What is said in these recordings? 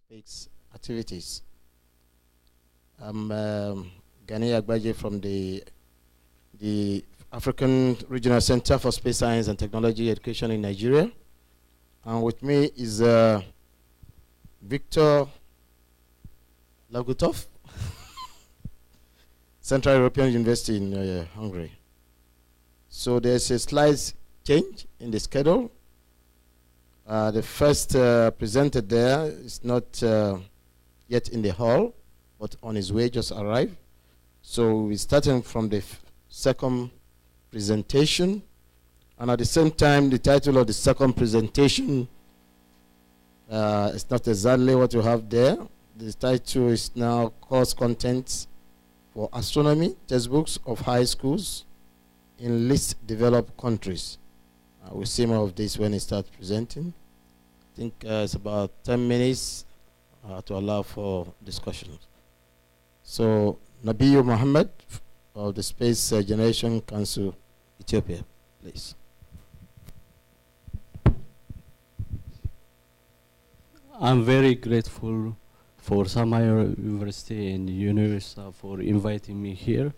space activities. I'm Gani Agbaje from the African Regional Center for Space Science and Technology Education in Nigeria. And with me is Victor Lagutov, Central European University in Hungary. So there's a slight change in the schedule. The first presenter there is not yet in the hall, but on his way, just arrived. So we're starting from the second presentation. And at the same time, the title of the second presentation is not exactly what you have there. The title is now Course Contents for Astronomy Textbooks of High Schools in Least Developed Countries. We'll see more of this when he starts presenting. I think it's about 10 minutes to allow for discussion. So, Nabiyu Mohammed of the Space Generation Council, Ethiopia, please. I'm very grateful for Samaya University and UNIVERSA for inviting me here.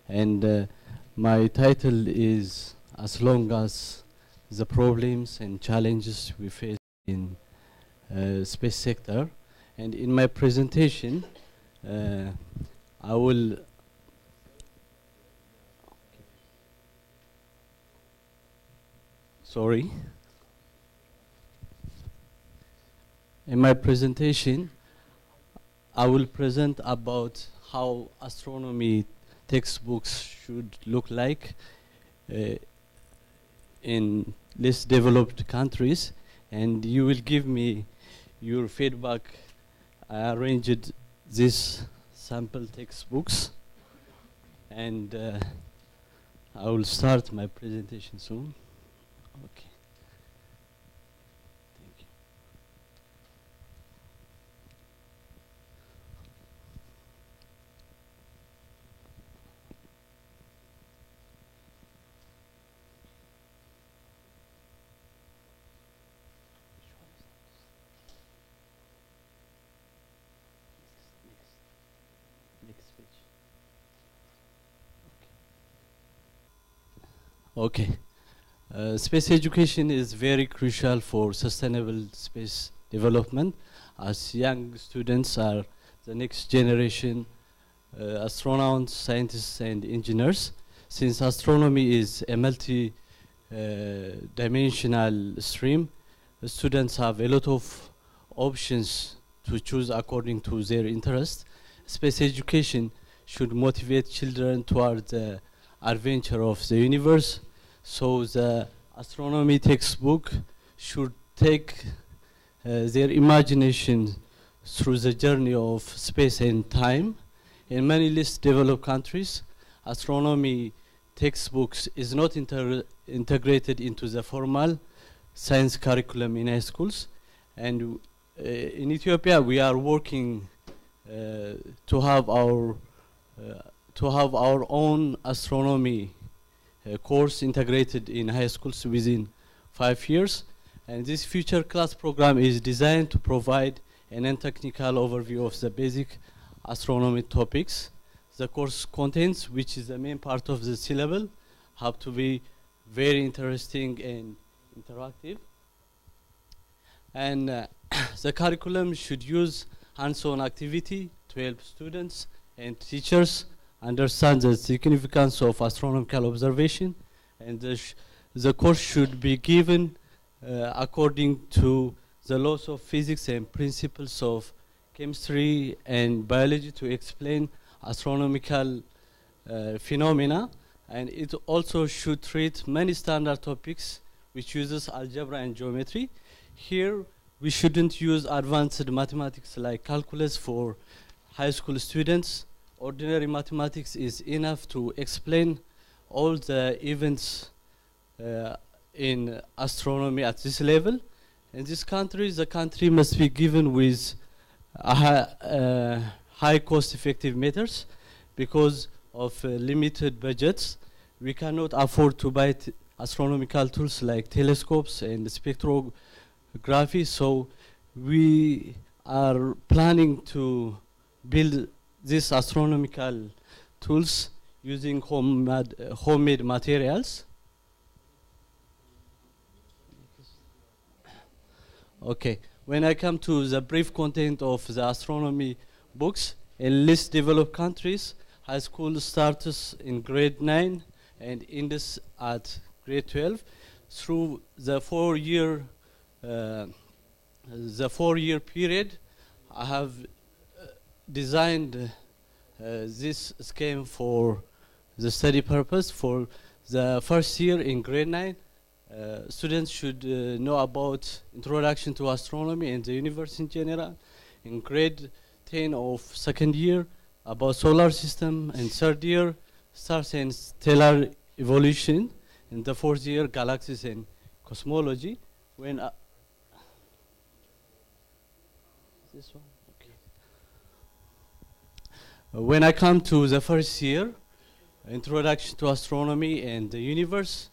And my title is As Long as the Problems and Challenges We Face in Space Sector. And in my presentation, I will In my presentation, I will present about how astronomy textbooks should look like in less developed countries, and you will give me your feedback. I arranged these sample textbooks, and I will start my presentation soon. Okay. Okay. Space education is very crucial for sustainable space development, as young students are the next generation astronauts, scientists, and engineers. Since astronomy is a multi-dimensional stream, the students have a lot of options to choose according to their interest. Space education should motivate children toward the adventure of the universe. So the astronomy textbook should take their imagination through the journey of space and time. In many least developed countries, astronomy textbooks is not integrated into the formal science curriculum in high schools. And in Ethiopia, we are working to have our own astronomy course integrated in high schools within 5 years. And this future class program is designed to provide a non-technical overview of the basic astronomy topics. The course contents, which is the main part of the syllabus, have to be very interesting and interactive. And the curriculum should use hands-on activity to help students and teachers understand the significance of astronomical observation, and the course should be given according to the laws of physics and principles of chemistry and biology to explain astronomical phenomena. And it also should treat many standard topics which uses algebra and geometry. Here we shouldn't use advanced mathematics like calculus for high school students. Ordinary mathematics is enough to explain all the events in astronomy at this level. In this country, the country must be given with high cost-effective methods. Because of limited budgets, we cannot afford to buy astronomical tools like telescopes and spectrography. So we are planning to build these astronomical tools using homemade materials. Okay, when I come to the brief content of the astronomy books, in least developed countries, high school starts in grade 9 and ends at grade 12. Through the 4-year period, I have designed this scheme for the study purpose. For the first year in grade 9, students should know about introduction to astronomy and the universe in general. In grade 10 of second year, about solar system. And third year, stars and stellar evolution. In the fourth year, galaxies and cosmology. When this one, okay. When I come to the first year, introduction to astronomy and the universe,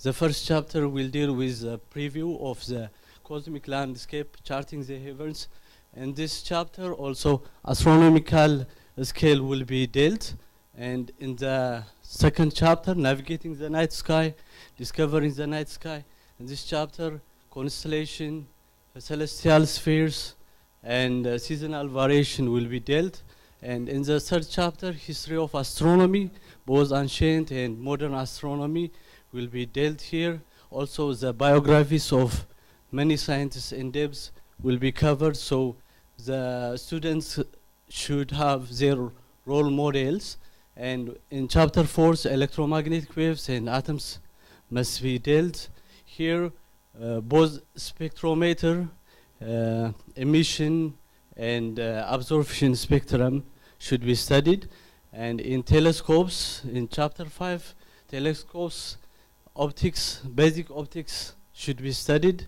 the first chapter will deal with a preview of the cosmic landscape, charting the heavens. In this chapter, also astronomical scale will be dealt. And in the second chapter, navigating the night sky, discovering the night sky. In this chapter, constellation, celestial spheres, and seasonal variation will be dealt. And in the third chapter, history of astronomy, both ancient and modern astronomy will be dealt here. Also, the biographies of many scientists in depth will be covered, so the students should have their role models. And in chapter 4, electromagnetic waves and atoms must be dealt. Here, both spectrometer, emission, and absorption spectrum should be studied. And in telescopes, in chapter 5, telescopes, optics, basic optics should be studied.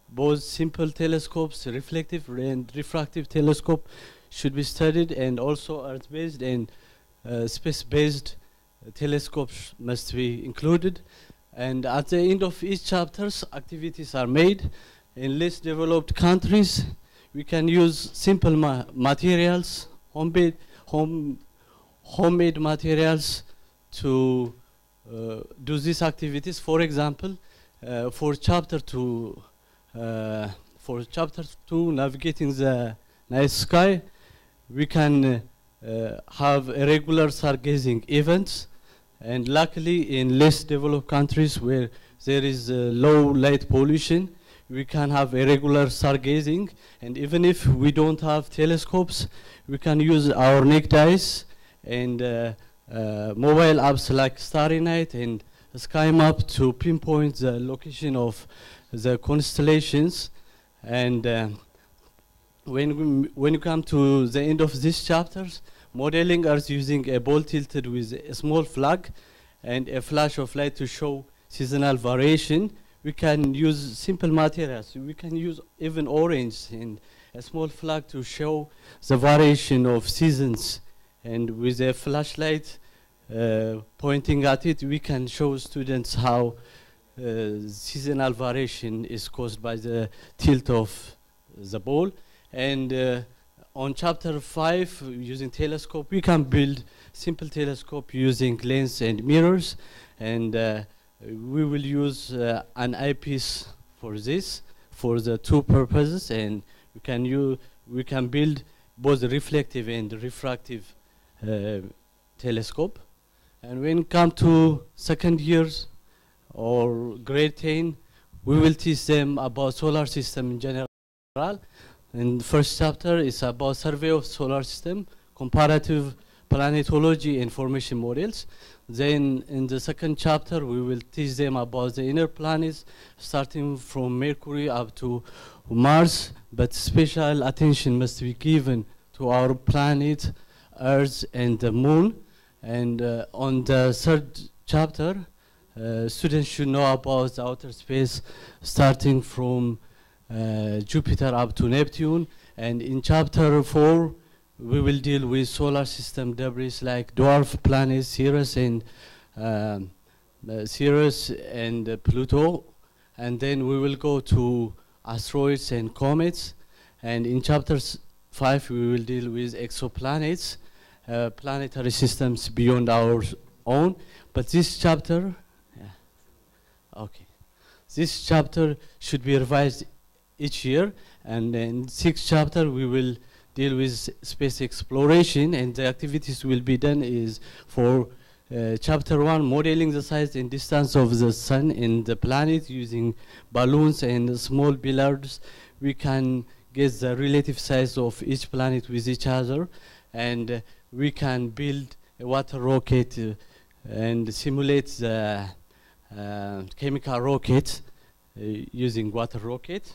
Both simple telescopes, reflective and refractive telescope should be studied, and also Earth-based and space-based telescopes must be included. And at the end of each chapters, activities are made. In less developed countries, we can use simple materials, homemade materials to do these activities. For example, for chapter 2, navigating the night sky, we can have irregular stargazing events. And luckily, in less developed countries where there is low light pollution, we can have irregular stargazing. And even if we don't have telescopes, we can use our naked eyes and mobile apps like Starry Night and Sky Map to pinpoint the location of the constellations. And when you come to the end of these chapters, modeling Earth using a ball tilted with a small flag and a flash of light to show seasonal variation, we can use simple materials. We can use even orange and a small flag to show the variation of seasons. And with a flashlight pointing at it, we can show students how seasonal variation is caused by the tilt of the ball. And on chapter 5, using telescope, we can build simple telescope using lens and mirrors. And we will use an eyepiece for this, for the two purposes. And we can build both reflective and refractive telescope. And when it comes to second years or grade 10, we will teach them about solar system in general. And the first chapter is about survey of solar system, comparative planetology and formation models. Then in the second chapter, we will teach them about the inner planets, starting from Mercury up to Mars, but special attention must be given to our planet, Earth, and the Moon. And on the third chapter, students should know about the outer space, starting from Jupiter up to Neptune. And in chapter 4, we will deal with solar system debris like dwarf planets, Ceres and Pluto. And then we will go to asteroids and comets. And in chapter 5, we will deal with exoplanets, planetary systems beyond our own. But this chapter, this chapter should be revised each year. And in 6th chapter, we will deal with space exploration, and the activities will be done is for chapter 1, modeling the size and distance of the sun and the planet using balloons and small billiards. We can get the relative size of each planet with each other, and we can build a water rocket and simulate the chemical rocket using water rocket.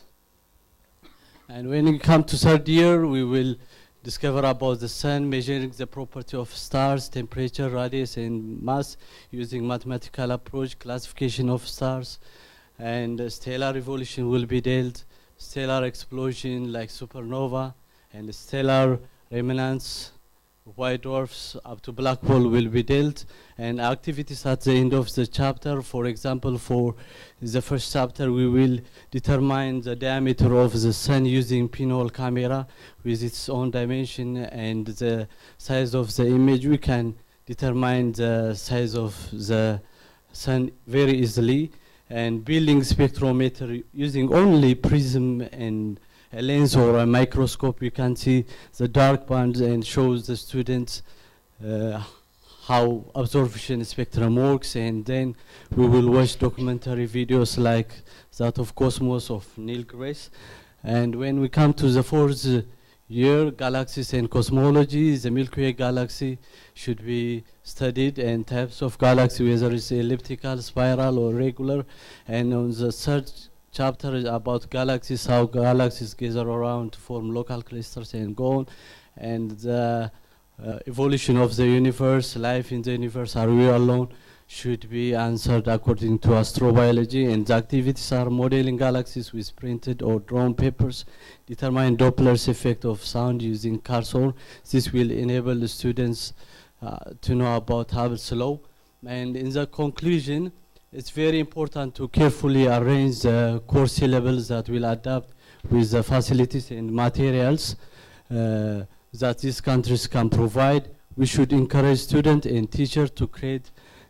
And when we come to 3rd year, we will discover about the sun, measuring the property of stars, temperature, radius, and mass using mathematical approach, classification of stars, and stellar evolution will be dealt, stellar explosion like supernova, and stellar remnants, white dwarfs up to black hole will be dealt, and activities at the end of the chapter. For example, for the 1st chapter, we will determine the diameter of the sun using pinhole camera with its own dimension and the size of the image. We can determine the size of the sun very easily, and building spectrometer using only prism and a lens or a microscope. You can see the dark bands and shows the students how absorption spectrum works. And then we will watch documentary videos like that of Cosmos of Neil Grace. And when we come to the 4th year, galaxies and cosmology, the Milky Way galaxy should be studied, and types of galaxy, whether it's elliptical, spiral, or regular. And on the 3rd chapter is about galaxies, how galaxies gather around to form local clusters and go on, and the evolution of the universe, life in the universe, are we alone, should be answered according to astrobiology. And the activities are modeling galaxies with printed or drawn papers, determine Doppler's effect of sound using Carson. This will enable the students to know about Hubble's law. And in the conclusion, it's very important to carefully arrange the course syllables that will adapt with the facilities and materials that these countries can provide. We should encourage students and teachers to create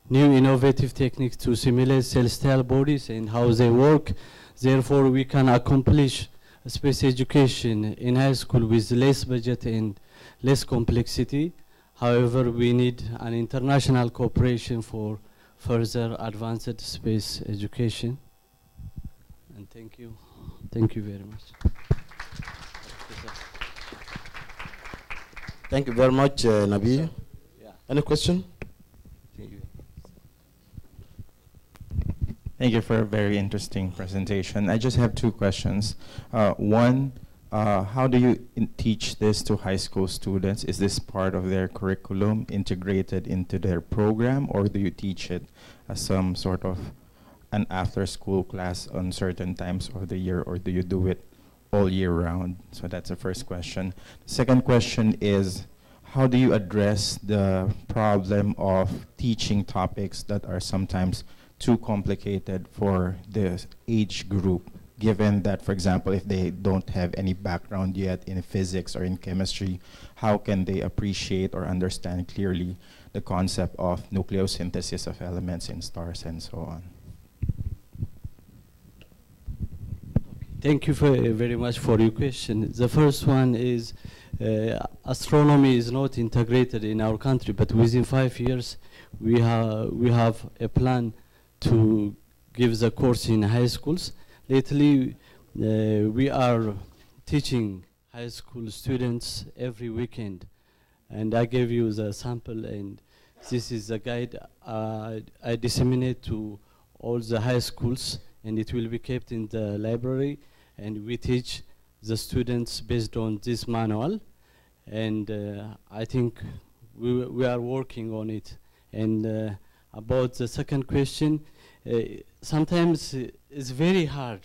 new innovative techniques to simulate celestial bodies and how they work. Therefore, we can accomplish space education in high school with less budget and less complexity. However, we need an international cooperation for further advanced space education. And thank you. Thank you very much. Thank you very much, Nabi. Yeah. Any question? Thank you. Thank you for a very interesting presentation. I just have 2 questions. One, how do you teach this to high school students? Is this part of their curriculum integrated into their program, or do you teach it as some sort of an after-school class on certain times of the year, or do you do it all year round? So that's the first question. The second question is, how do you address the problem of teaching topics that are sometimes too complicated for the age group? Given that, for example, if they don't have any background yet in physics or in chemistry, how can they appreciate or understand clearly the concept of nucleosynthesis of elements in stars and so on? Thank you very much for your question. The first one is astronomy is not integrated in our country, but within 5 years we have a plan to give the course in high schools. Lately, we are teaching high school students every weekend, and I gave you the sample, and this is the guide I disseminate to all the high schools, and it will be kept in the library, and we teach the students based on this manual, and I think we are working on it. And about the second question, sometimes it's very hard.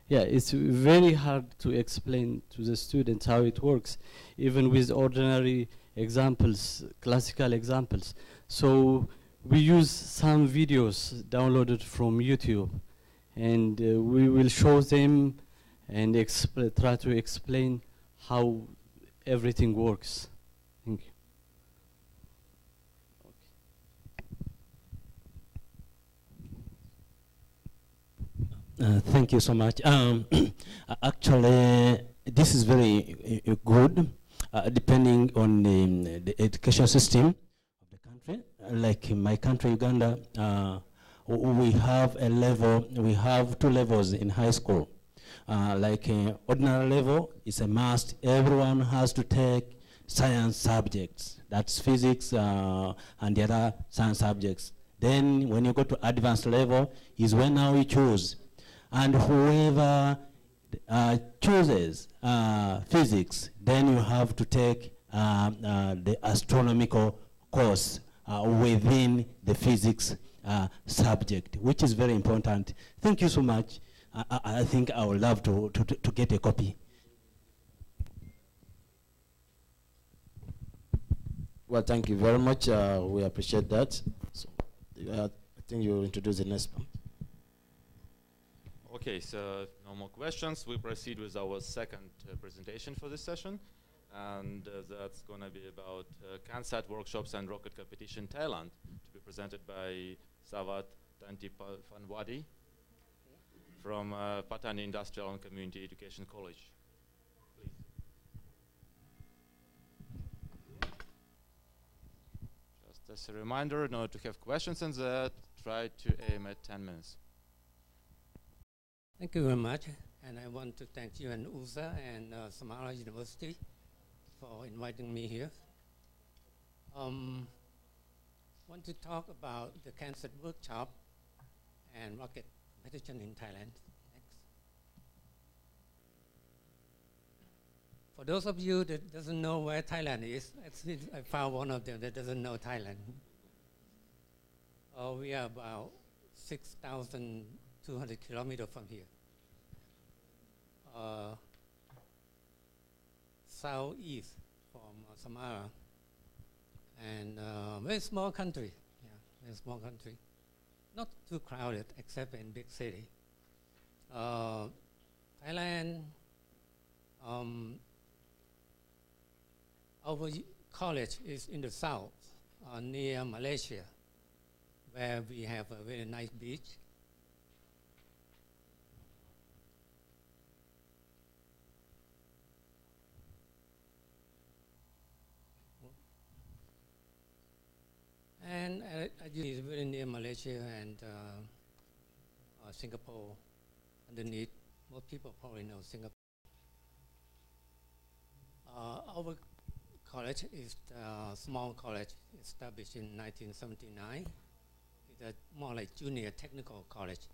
Yeah, it's very hard to explain to the students how it works, even with ordinary examples, classical examples. So we use some videos downloaded from YouTube, and we will show them and try to explain how everything works. Thank you. Thank you so much. Actually, this is very good, depending on the education system of the country. Like in my country, Uganda, we have we have 2 levels in high school. Like ordinary level is a must. Everyone has to take science subjects. That's physics and the other science subjects. Then when you go to advanced level is when now you choose. And whoever chooses physics, then you have to take the astronomical course within the physics subject, which is very important. Thank you so much. I think I would love to get a copy. Well, thank you very much. We appreciate that. So, I think you'll introduce the next one. Okay, so no more questions. We proceed with our second presentation for this session. And that's going to be about CANSAT workshops and rocket competition in Thailand, to be presented by Savat Tantipanwadi from Patani Industrial and Community Education College. Please. Just as a reminder, in order to have questions on that, try to aim at 10 minutes. Thank you very much, and I want to thank you and USA and Samara University for inviting me here. Want to talk about the CANSAT workshop and rocket competition in Thailand. Next. For those of you that doesn't know where Thailand is, I found one of them that doesn't know Thailand. We are about 6,200 kilometers from here. Southeast from Samara, and very small country. Yeah, very small country. Not too crowded, except in big city. Thailand. Our college is in the south, near Malaysia, where we have a very nice beach. And it's very near Malaysia and Singapore underneath. Most people probably know Singapore. Our college is a small college established in 1979. It's a more like junior technical college.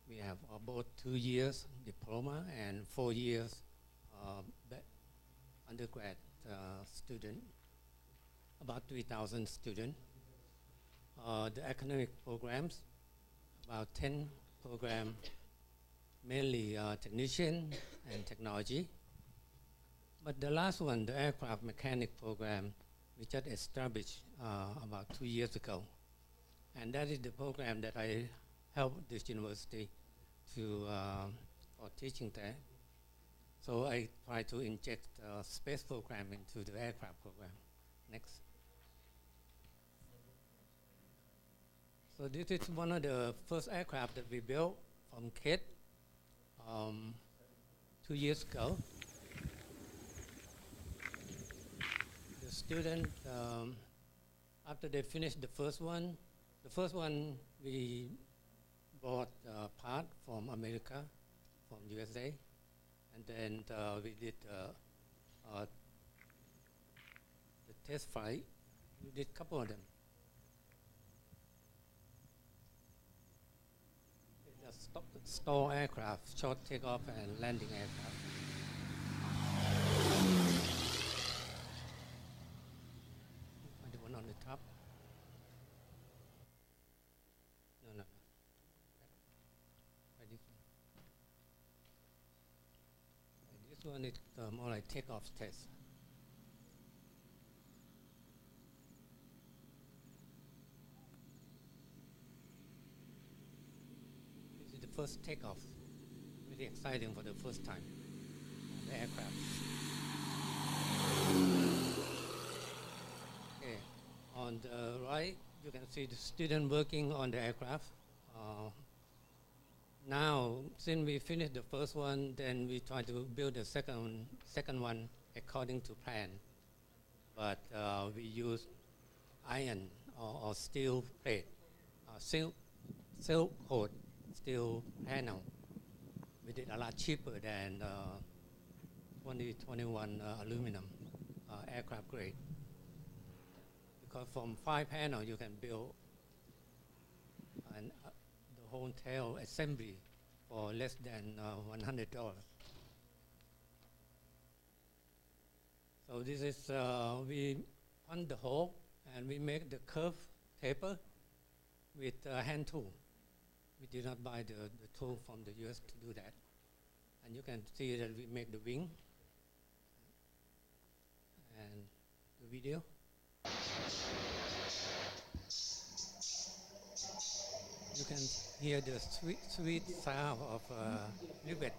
We have both 2 years diploma and 4 years undergrad student. About 3,000 students. The academic programs, about 10 programs, mainly technician and technology. But the last one, the aircraft mechanic program, we just established about 2 years ago. And that is the program that I helped this university to for teaching there. So I try to inject space program into the aircraft program. Next. So this is one of the first aircraft that we built from kit 2 years ago. The student, after they finished the first one we bought part from America, from USA, and then we did the test flight. We did a couple of them. Stall aircraft, short takeoff and landing aircraft. The one on the top. No. This one is more like takeoff test. First takeoff. pretty exciting for the first time on the aircraft. Okay, on the right, you can see the student working on the aircraft. Now, since we finished the first one, then we try to build the second one according to plan. But we use iron or steel plate, silk coat steel panel. We did a lot cheaper than 2021 aluminum aircraft grade. Because from 5 panels you can build the whole tail assembly for less than $100. So this is, we punch the hole and we make the curve taper with a hand tool. We did not buy the tool from the US to do that. And you can see that we make the wing and the video. You can hear the sweet sound of rivet.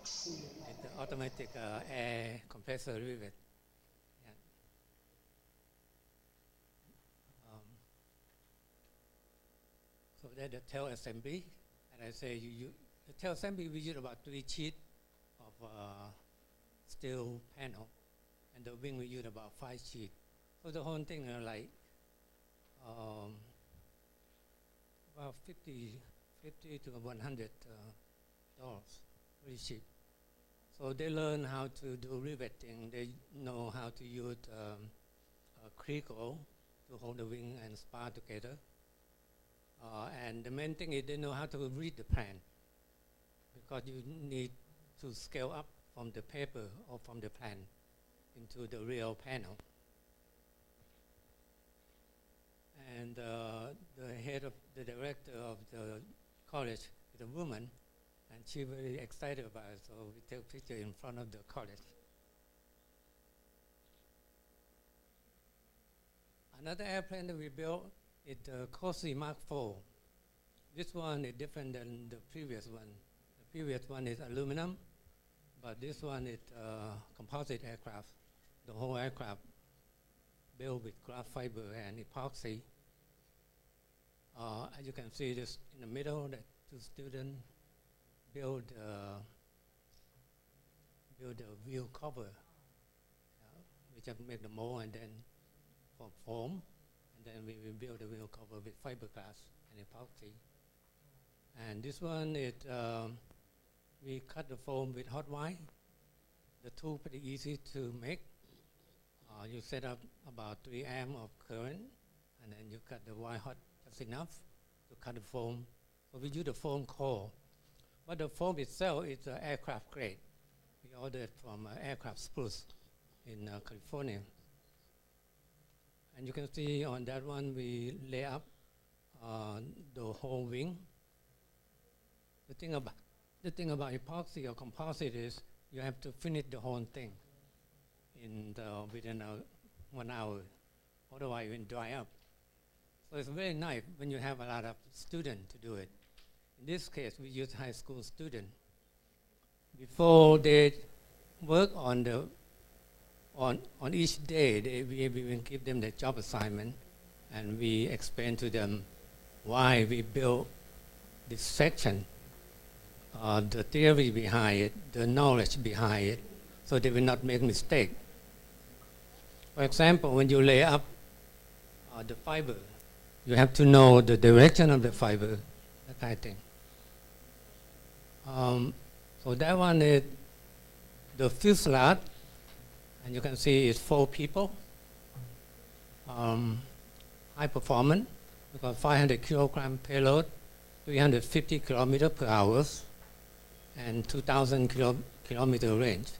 It's the automatic air compressor rivet. Yeah. So that's the tail assembly. And I say the tail assembly we use about 3 sheets of steel panel, and the wing we use about 5 sheets. So the whole thing like about 50 to $100 very cheap. So they learn how to do riveting. They know how to use a crinkle to hold the wing and spar together. And the main thing is they know how to read the plan, because you need to scale up from the paper or from the plan into the real panel. And the head of the director of the college is a woman, and she's very excited about it, so we take a picture in front of the college. Another airplane that we built is the Cosi Mark IV. This one is different than the previous one. The previous one is aluminum, but this one is composite aircraft. The whole aircraft built with glass fiber and epoxy. As you can see, this in the middle, that 2 students build a wheel cover. We just make the mold and then for foam, and then we build the wheel cover with fiberglass and epoxy. And this one, we cut the foam with hot wire. The tool pretty easy to make. You set up about 3 amps of current, and then you cut the wire hot just enough to cut the foam. So we use the foam core. But the foam itself is aircraft grade. We ordered from Aircraft Spruce in California. And you can see on that one, we lay up the whole wing. The thing about epoxy or composite is you have to finish the whole thing within 1 hour. Otherwise, it will dry up. So it's very nice when you have a lot of students to do it. In this case, we use high school students. Before they work on each day, we will give them the job assignment, and we explain to them why we built this section, the theory behind it, the knowledge behind it, so they will not make mistake. For example, when you lay up the fiber, you have to know the direction of the fiber, that kind of thing. So that one is the fuselage, and you can see it's 4 people. High performance, because 500 kilogram payload, 350 kilometer per hour, and 2,000 kilometer range.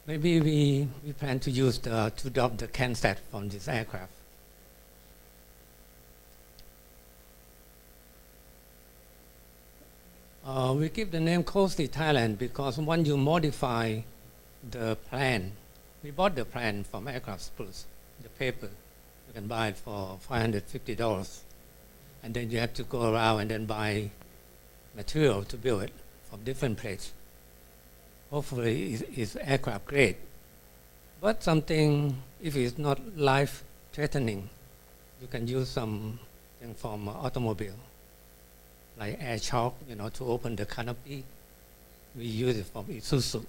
Maybe we plan to use to drop the CANSAT from this aircraft. We keep the name Coastal Thailand because once you modify the plan, we bought the plan from Aircraft Spruce, the paper. You can buy it for $550. And then you have to go around and then buy material to build it from different places. Hopefully it's aircraft grade. But something, if it's not life-threatening, you can use something from automobile, like air shock, to open the canopy. We use it from Isuzu,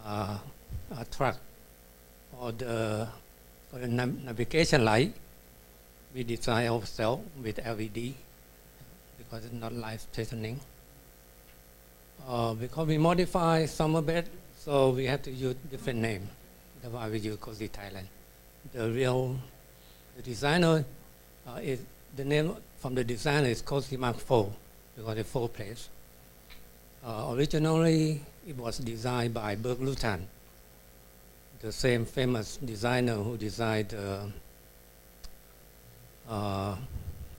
a truck, or for the navigation light, we design ourselves with LED because it's not life-threatening. Because we modify some of it, so we have to use different name. That's why we use Cozy Thailand. The designer is the name from the designer is Cozy Mark IV because it's 4 place. Originally, it was designed by Berg Lutan, the same famous designer who designed the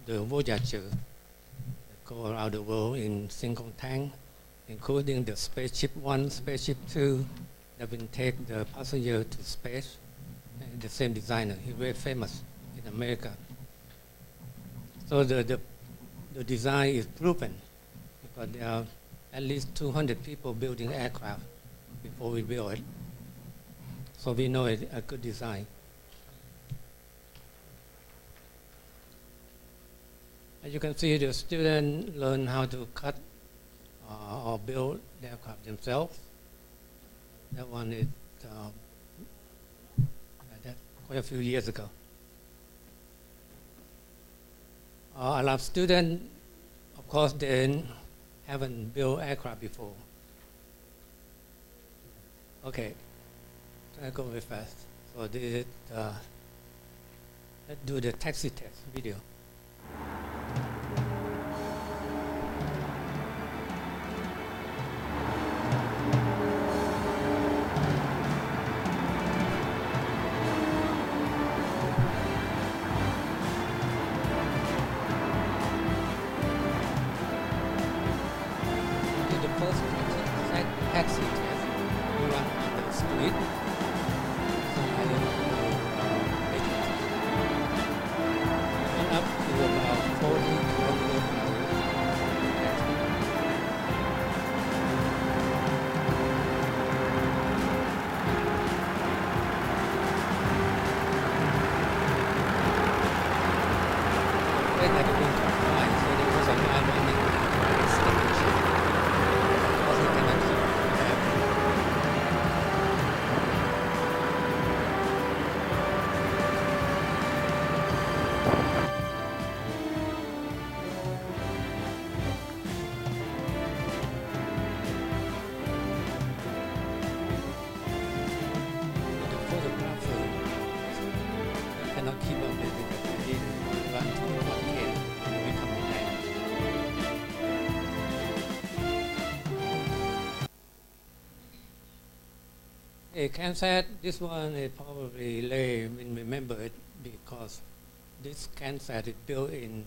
Voyager that go around the world in single tank, including the Spaceship 1, Spaceship 2, that will take the passenger to space. And the same designer, he's very famous in America. So the design is proven because there are at least 200 people building aircraft before we build it. So we know it's a good design. As you can see, the students learn how to cut or build the aircraft themselves. That one is quite a few years ago. A lot of students, of course, they haven't built aircraft before. Okay, I go very fast. So this is, let's do the taxi test video. Taxi test. We run on the street. So I went up to about 40 kilometers per hour. Then I didn't try, so there was a guy running a stick shift. Because he cannot keep cannot keep up with it. He run to the volcano and we come back. A CanSat, this one is probably remember it because this CanSat is built in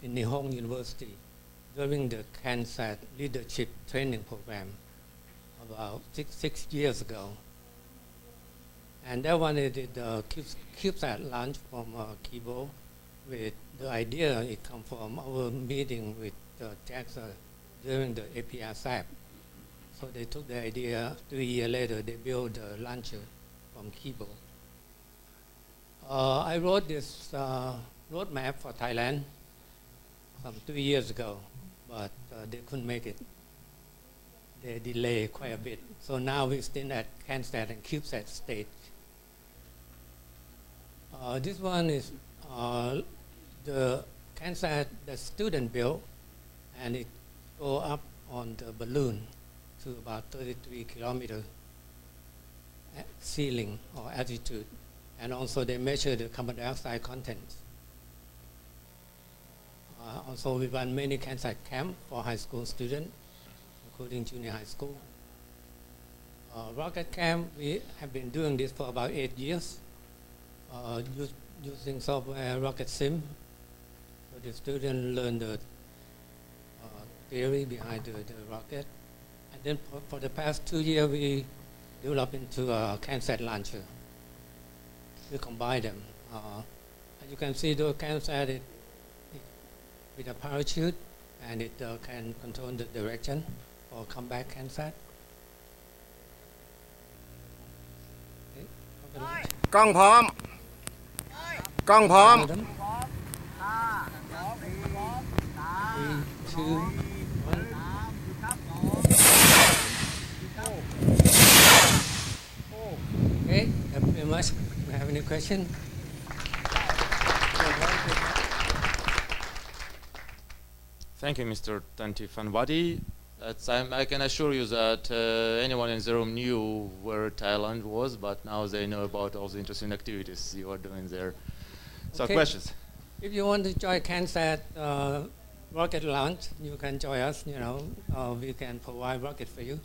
Nihon University during the CanSat leadership training program about six years ago. And that one is the CubeSat launch from Kibo. With the idea, it comes from our meeting with JAXA during the APR SAP. So they took the idea, 3 years later, they built the launcher from Kibo. I wrote this roadmap for Thailand some 3 years ago, but they couldn't make it. They delayed quite a bit. So now we're still at CanSat and CubeSat stage. This one is the CanSat the student built, and it go up on the balloon to about 33 kilometers ceiling or altitude. And also they measure the carbon dioxide content. Also we run many CanSat camp for high school students, including junior high school. Rocket camp, we have been doing this for about 8 years. Using software Rocket Sim, so the students learn the theory behind the rocket. And then for the past 2 years, we developed into a CanSat launcher. We combine them. As you can see, the CanSat it with a parachute, and it can control the direction or come back CANSAT. Okay. กล้องพร้อม กล้องพร้อม Three, two, one. Okay, thank you very much. Do you have any question? Thank you, Mr. Tanti Fanwadi. I can assure you that anyone in the room knew where Thailand was, but now they know about all the interesting activities you are doing there. So, Okay. questions? If you want to join CANSAT rocket launch, you can join us. We can provide rocket for you.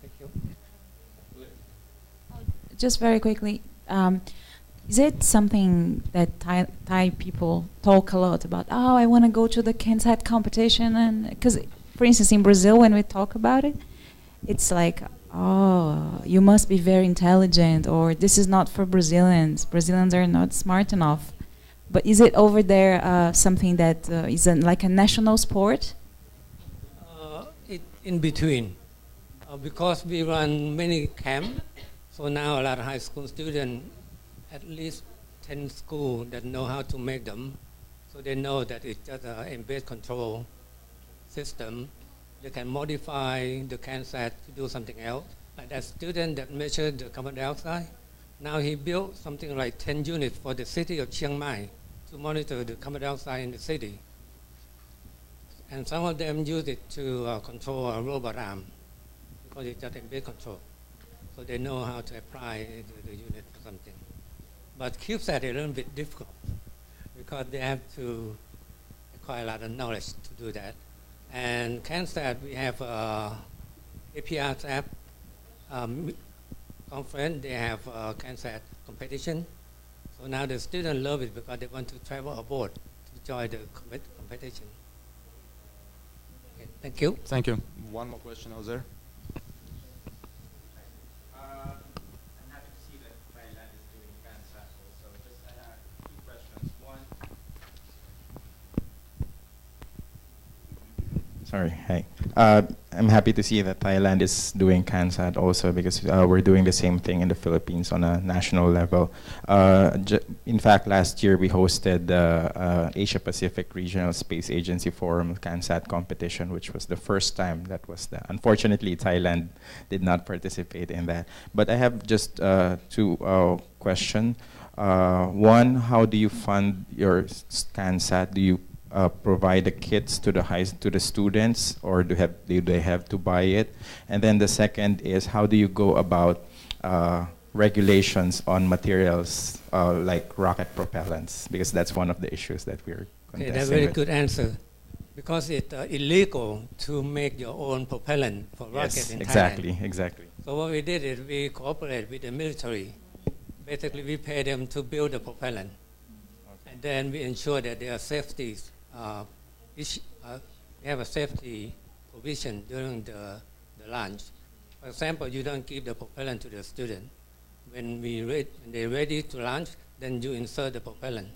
Thank you. Just very quickly, is it something that Thai people talk a lot about? Oh, I want to go to the CANSAT competition, and because, for instance, in Brazil, when we talk about it, it's like, oh, you must be very intelligent, or this is not for Brazilians. Brazilians are not smart enough. But is it over there something that is like a national sport? In between, because we run many camps, so now a lot of high school students, at least 10 schools that know how to make them, so they know that it's just an embedded control system. They can modify the CANSAT to do something else. Like that student that measured the carbon dioxide, now he built something like 10 units for the city of Chiang Mai to monitor the carbon dioxide in the city. And some of them use it to control a robot arm, because it's just embedded control. So they know how to apply the unit for something. But CubeSat is a little bit difficult, because they have to acquire a lot of knowledge to do that. And CANSAT, we have APR app conference, they have CANSAT competition. So now the students love it because they want to travel abroad to join the competition. Okay, thank you. Thank you. One more question out there. I'm happy to see that Thailand is doing CANSAT also. Just two questions. One. Sorry, hi. I'm happy to see that Thailand is doing CANSAT also, because we're doing the same thing in the Philippines on a national level. In fact, last year we hosted the Asia Pacific Regional Space Agency Forum CANSAT competition, which was the first time that was the. Unfortunately, Thailand did not participate in that. But I have just two questions. One, how do you fund your CANSAT? Do you provide the kits to the students, or do they have to buy it? And then the second is, how do you go about regulations on materials like rocket propellants? Because that's one of the issues that we're contesting. That's a very good answer. Because it's illegal to make your own propellant for rockets in Thailand. Exactly. So what we did is we cooperated with the military. Basically, we pay them to build the propellant. Okay. And then we ensure that there are safeties. We have a safety provision during the launch. For example, you don't give the propellant to the student. When they're ready to launch, then you insert the propellant.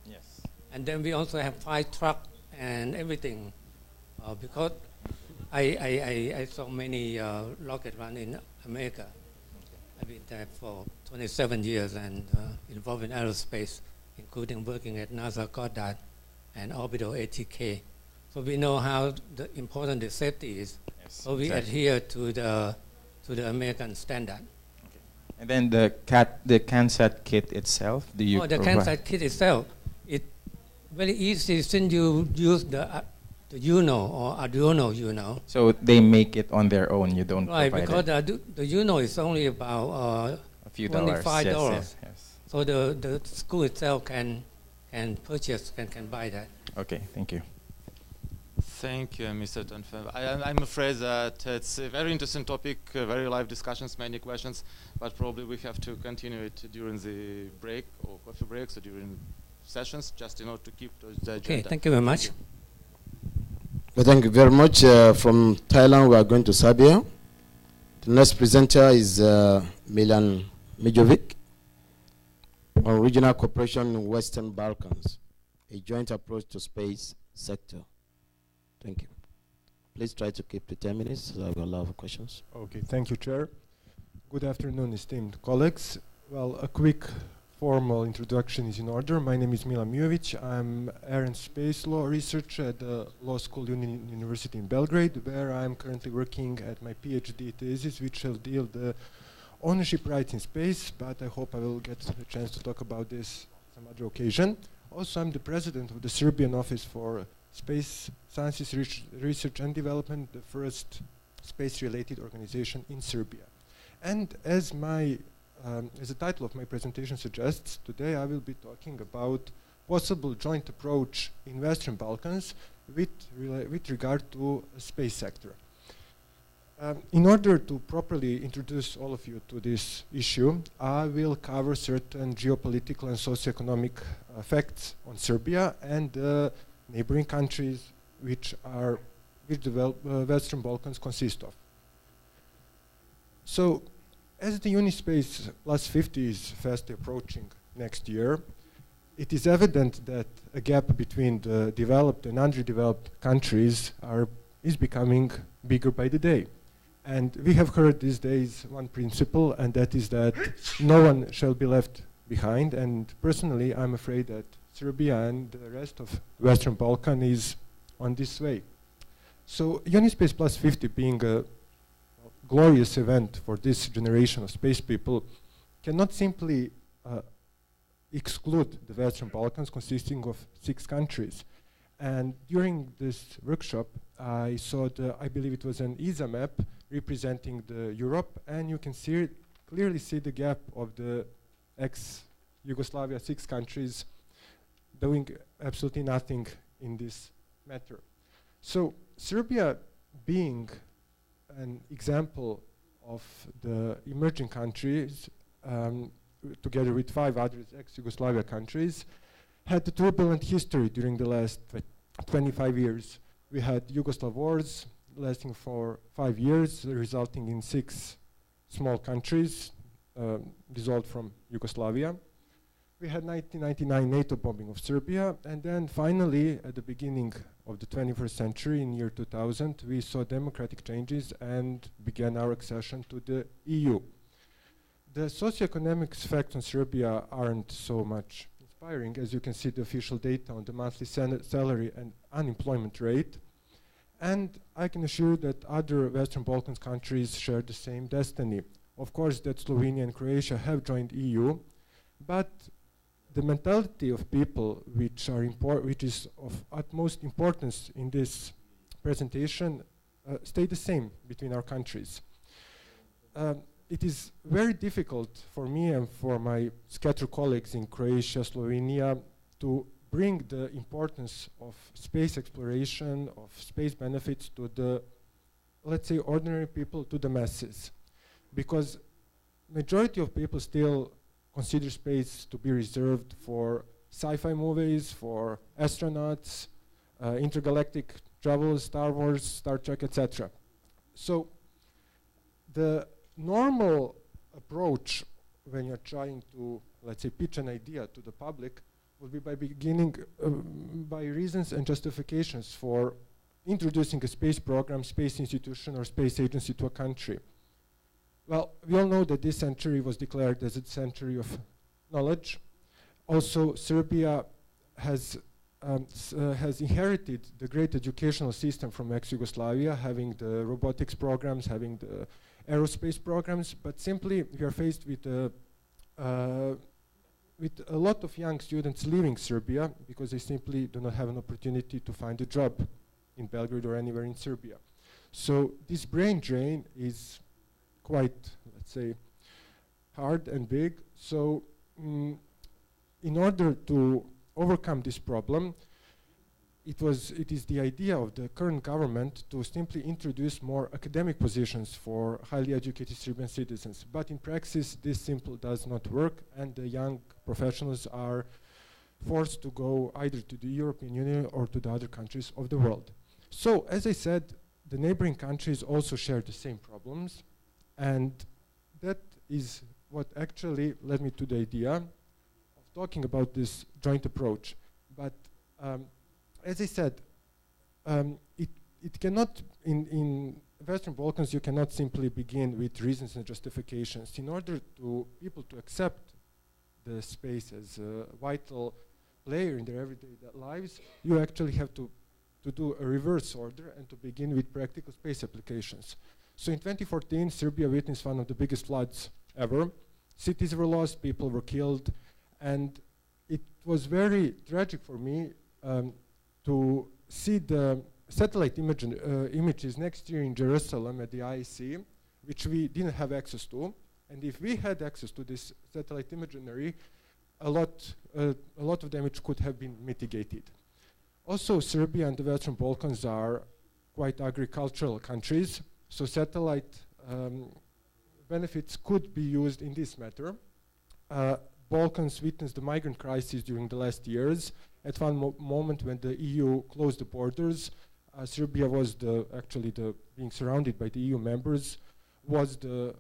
Yes. And then we also have fire truck and everything, because I saw many rockets run in America. I've been there for 27 years and involved in aerospace, including working at NASA Goddard and Orbital ATK. So we know how important the safety is. Yes, so we adhere to the American standard. Okay. And then the CANSAT kit itself, do you the CANSAT kit itself, it's very easy since you use the UNO or Arduino UNO. So they make it on their own, you don't right, provide because it. The UNO is only about a few $25. Yes. So the school itself can purchase, can buy that. Okay, thank you. Thank you, Mr. Tanfem. I'm afraid that it's a very interesting topic, very live discussions, many questions, but probably we have to continue it during the break or coffee breaks or during sessions, just in order to keep the agenda. Okay, thank you very much. Well, thank you very much. From Thailand, we are going to Serbia. The next presenter is Milan Mijovic on regional cooperation in Western Balkans. a joint approach to space sector? Thank you. Please try to keep to 10 minutes so I will allow for questions. Okay, thank you, Chair. Good afternoon, esteemed colleagues. Well, a quick formal introduction is in order. My name is Milan Mijovic. I'm air and space law researcher at the Law School University in Belgrade, where I'm currently working at my PhD thesis, which will deal the ownership rights in space, but I hope I will get a chance to talk about this some other occasion. Also, I'm the president of the Serbian Office for Space Sciences Research and Development, the first space-related organization in Serbia. And as the title of my presentation suggests, today I will be talking about possible joint approach in Western Balkans with regard to a space sector. In order to properly introduce all of you to this issue, I will cover certain geopolitical and socioeconomic effects on Serbia and the neighboring countries which the Western Balkans consist of. So, as the Unispace Plus 50 is fast approaching next year, it is evident that a gap between the developed and underdeveloped countries is becoming bigger by the day. And we have heard these days one principle, and that is that no one shall be left behind. And personally, I'm afraid that Serbia and the rest of Western Balkan is on this way. So Unispace Plus 50 being a glorious event for this generation of space people cannot simply exclude the Western Balkans, consisting of 6 countries. And during this workshop, I saw I believe it was an ESA map representing the Europe, and you can clearly see the gap of the ex-Yugoslavia 6 countries doing absolutely nothing in this matter. So Serbia being an example of the emerging countries, together with 5 other ex-Yugoslavia countries, had a turbulent history during the last 25 years. We had Yugoslav wars lasting for 5 years, resulting in 6 small countries dissolved from Yugoslavia. We had 1999 NATO bombing of Serbia, and then finally, at the beginning of the 21st century, in year 2000, we saw democratic changes and began our accession to the EU. The socioeconomic effects on Serbia aren't so much inspiring, as you can see the official data on the monthly salary and unemployment rate. And I can assure that other Western Balkans countries share the same destiny. Of course, that Slovenia and Croatia have joined EU, but the mentality of people which is of utmost importance in this presentation stay the same between our countries. It is very difficult for me and for my scattered colleagues in Croatia, Slovenia, to bring the importance of space exploration, of space benefits to the, let's say, ordinary people, to the masses. Because majority of people still consider space to be reserved for sci-fi movies, for astronauts, intergalactic travel, Star Wars, Star Trek, etc. So the normal approach when you're trying to, let's say, pitch an idea to the public would be by beginning by reasons and justifications for introducing a space program, space institution, or space agency to a country. Well, we all know that this century was declared as a century of knowledge. Also, Serbia has inherited the great educational system from ex-Yugoslavia, having the robotics programs, having the aerospace programs, but simply we are faced with a lot of young students leaving Serbia because they simply do not have an opportunity to find a job in Belgrade or anywhere in Serbia. So this brain drain is quite, let's say, hard and big. So in order to overcome this problem, it is the idea of the current government to simply introduce more academic positions for highly educated Serbian citizens. But in practice, this simply does not work, and the young professionals are forced to go either to the European Union or to the other countries of the world. So, as I said, the neighboring countries also share the same problems, and that is what actually led me to the idea of talking about this joint approach. But As I said, it cannot, in Western Balkans, you cannot simply begin with reasons and justifications. In order to people to accept the space as a vital player in their everyday lives, you actually have to do a reverse order and to begin with practical space applications. So in 2014, Serbia witnessed one of the biggest floods ever. Cities were lost, people were killed, and it was very tragic for me to see the satellite images next year in Jerusalem at the IEC, which we didn't have access to. And if we had access to this satellite imagery, a lot of damage could have been mitigated. Also, Serbia and the Western Balkans are quite agricultural countries, so satellite benefits could be used in this matter. Balkans witnessed the migrant crisis during the last years. At one moment when the EU closed the borders, Serbia was being surrounded by the EU members, was the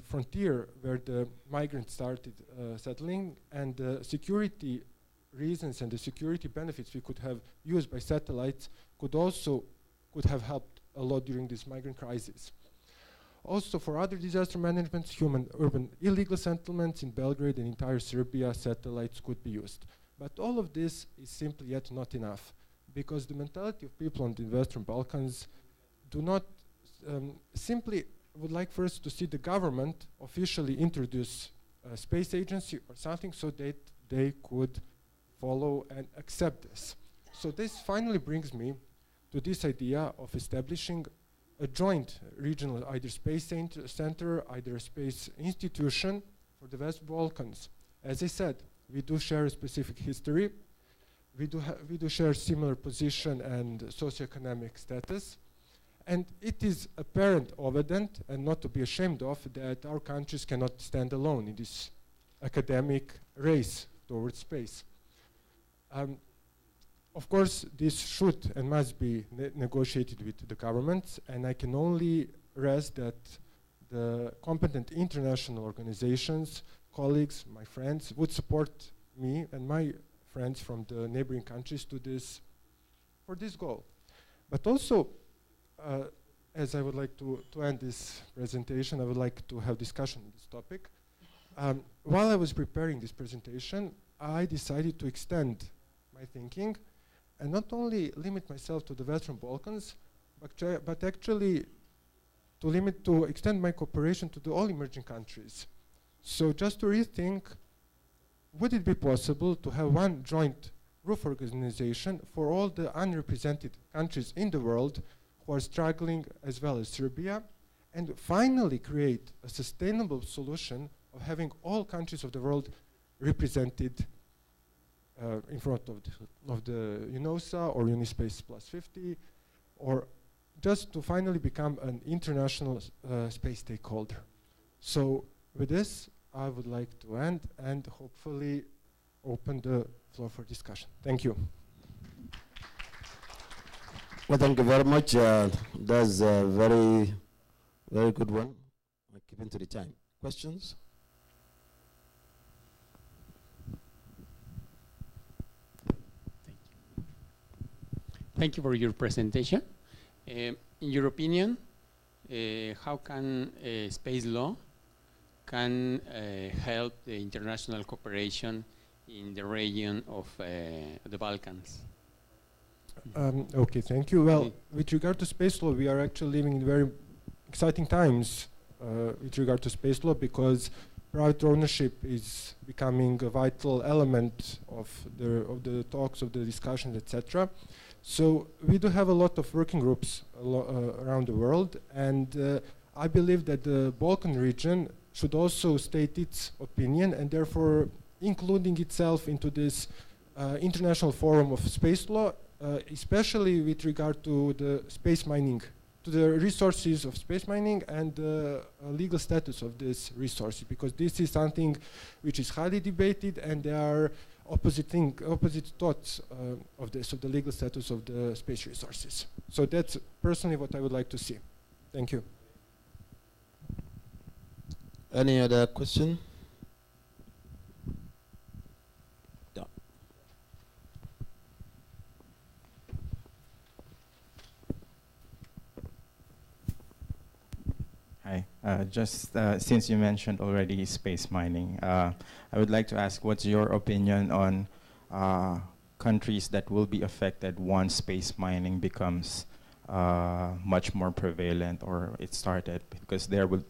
frontier where the migrants started settling, and the security reasons and the security benefits we could have used by satellites could have helped a lot during this migrant crisis. Also, for other disaster management, human urban illegal settlements in Belgrade and entire Serbia, satellites could be used. But all of this is simply yet not enough, because the mentality of people on the Western Balkans do not simply would like first to see the government officially introduce a space agency or something so that they could follow and accept this. So this finally brings me to this idea of establishing a joint regional, either space center, either a space institution for the West Balkans. As I said, we do share a specific history. We do share similar position and socioeconomic status. And it is apparent, evident, and not to be ashamed of, that our countries cannot stand alone in this academic race towards space. Of course, this should and must be negotiated with the governments, and I can only rest that the competent international organizations, colleagues, my friends, would support me and my friends from the neighboring countries for this goal. But also, as I would like to end this presentation, I would like to have discussion on this topic. While I was preparing this presentation, I decided to extend my thinking and not only limit myself to the Western Balkans, but actually to extend my cooperation to all emerging countries. So just to rethink, would it be possible to have one joint roof organization for all the unrepresented countries in the world who are struggling as well as Serbia, and finally create a sustainable solution of having all countries of the world represented in front of the UNOSA or Unispace Plus 50, or just to finally become an international space stakeholder. So with this, I would like to end and hopefully open the floor for discussion. Thank you. Well, thank you very much. That's a very, very good one. Keeping to the time. Questions? Thank you for your presentation. In your opinion, how can space law can help the international cooperation in the region of the Balkans? Okay, thank you. Well, with regard to space law, we are actually living in very exciting times with regard to space law, because private ownership is becoming a vital element of the talks, of the discussions, etc. So we do have a lot of working groups around the world, and I believe that the Balkan region should also state its opinion, and therefore including itself into this international forum of space law, especially with regard to the space mining, to the resources of space mining and the legal status of this resource, because this is something which is highly debated, and there are opposite thoughts of the legal status of the space resources. So that's personally what I would like to see. Thank you. Any other question? Yeah. Just since you mentioned already space mining, I would like to ask what's your opinion on countries that will be affected once space mining becomes much more prevalent, or it started, because there will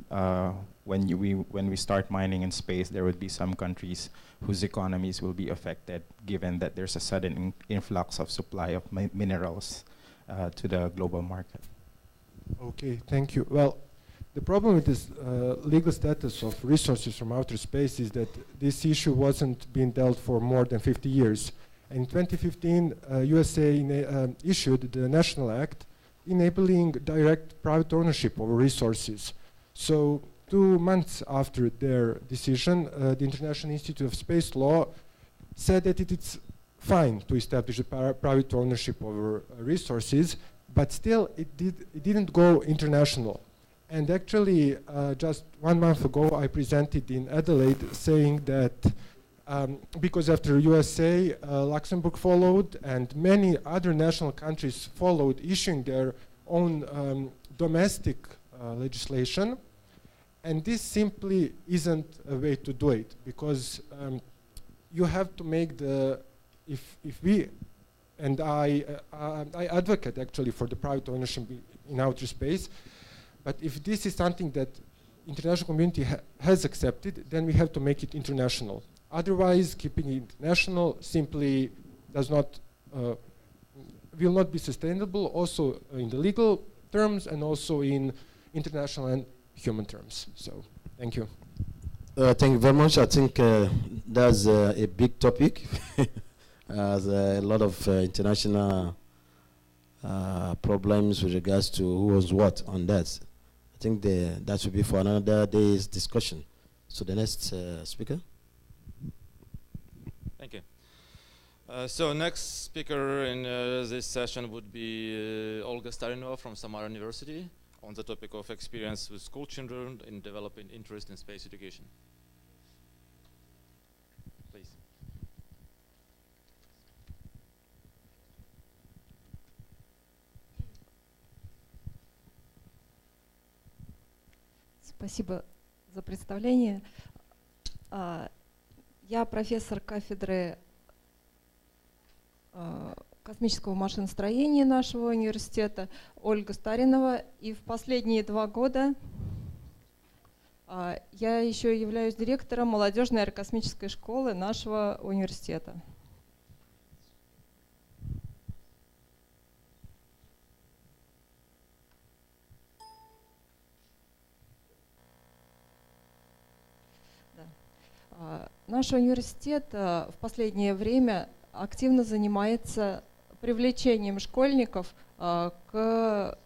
when we start mining in space, there would be some countries whose economies will be affected, given that there's a sudden influx of supply of minerals to the global market. Okay, thank you. Well, the problem with this legal status of resources from outer space is that this issue wasn't being dealt for more than 50 years. In 2015, USA issued the National Act enabling direct private ownership over resources. So 2 months after their decision, the International Institute of Space Law said that it's fine to establish a private ownership over resources, but still it didn't go international. And actually, just 1 month ago, I presented in Adelaide saying that because after USA, Luxembourg followed, and many other national countries followed, issuing their own domestic legislation. And this simply isn't a way to do it, because you have to make if we, and I advocate actually for the private ownership in outer space, but if this is something that international community has accepted, then we have to make it international. Otherwise, keeping it international simply will not be sustainable, also in the legal terms and also in international and human terms. So, thank you. Thank you very much. I think that's a big topic. There's a lot of international problems with regards to who owns what on that. I think that should be for another day's discussion. So the next speaker. Thank you. So next speaker in this session would be Olga Starinova from Samara University on the topic of experience with school children in developing interest in space education. Please. Спасибо за представление. Я профессор кафедры космического машиностроения нашего университета, Ольга Старинова, и в последние 2 года я еще являюсь директором молодежной аэрокосмической школы нашего университета. Наш университет в последнее время активно занимается привлечением школьников к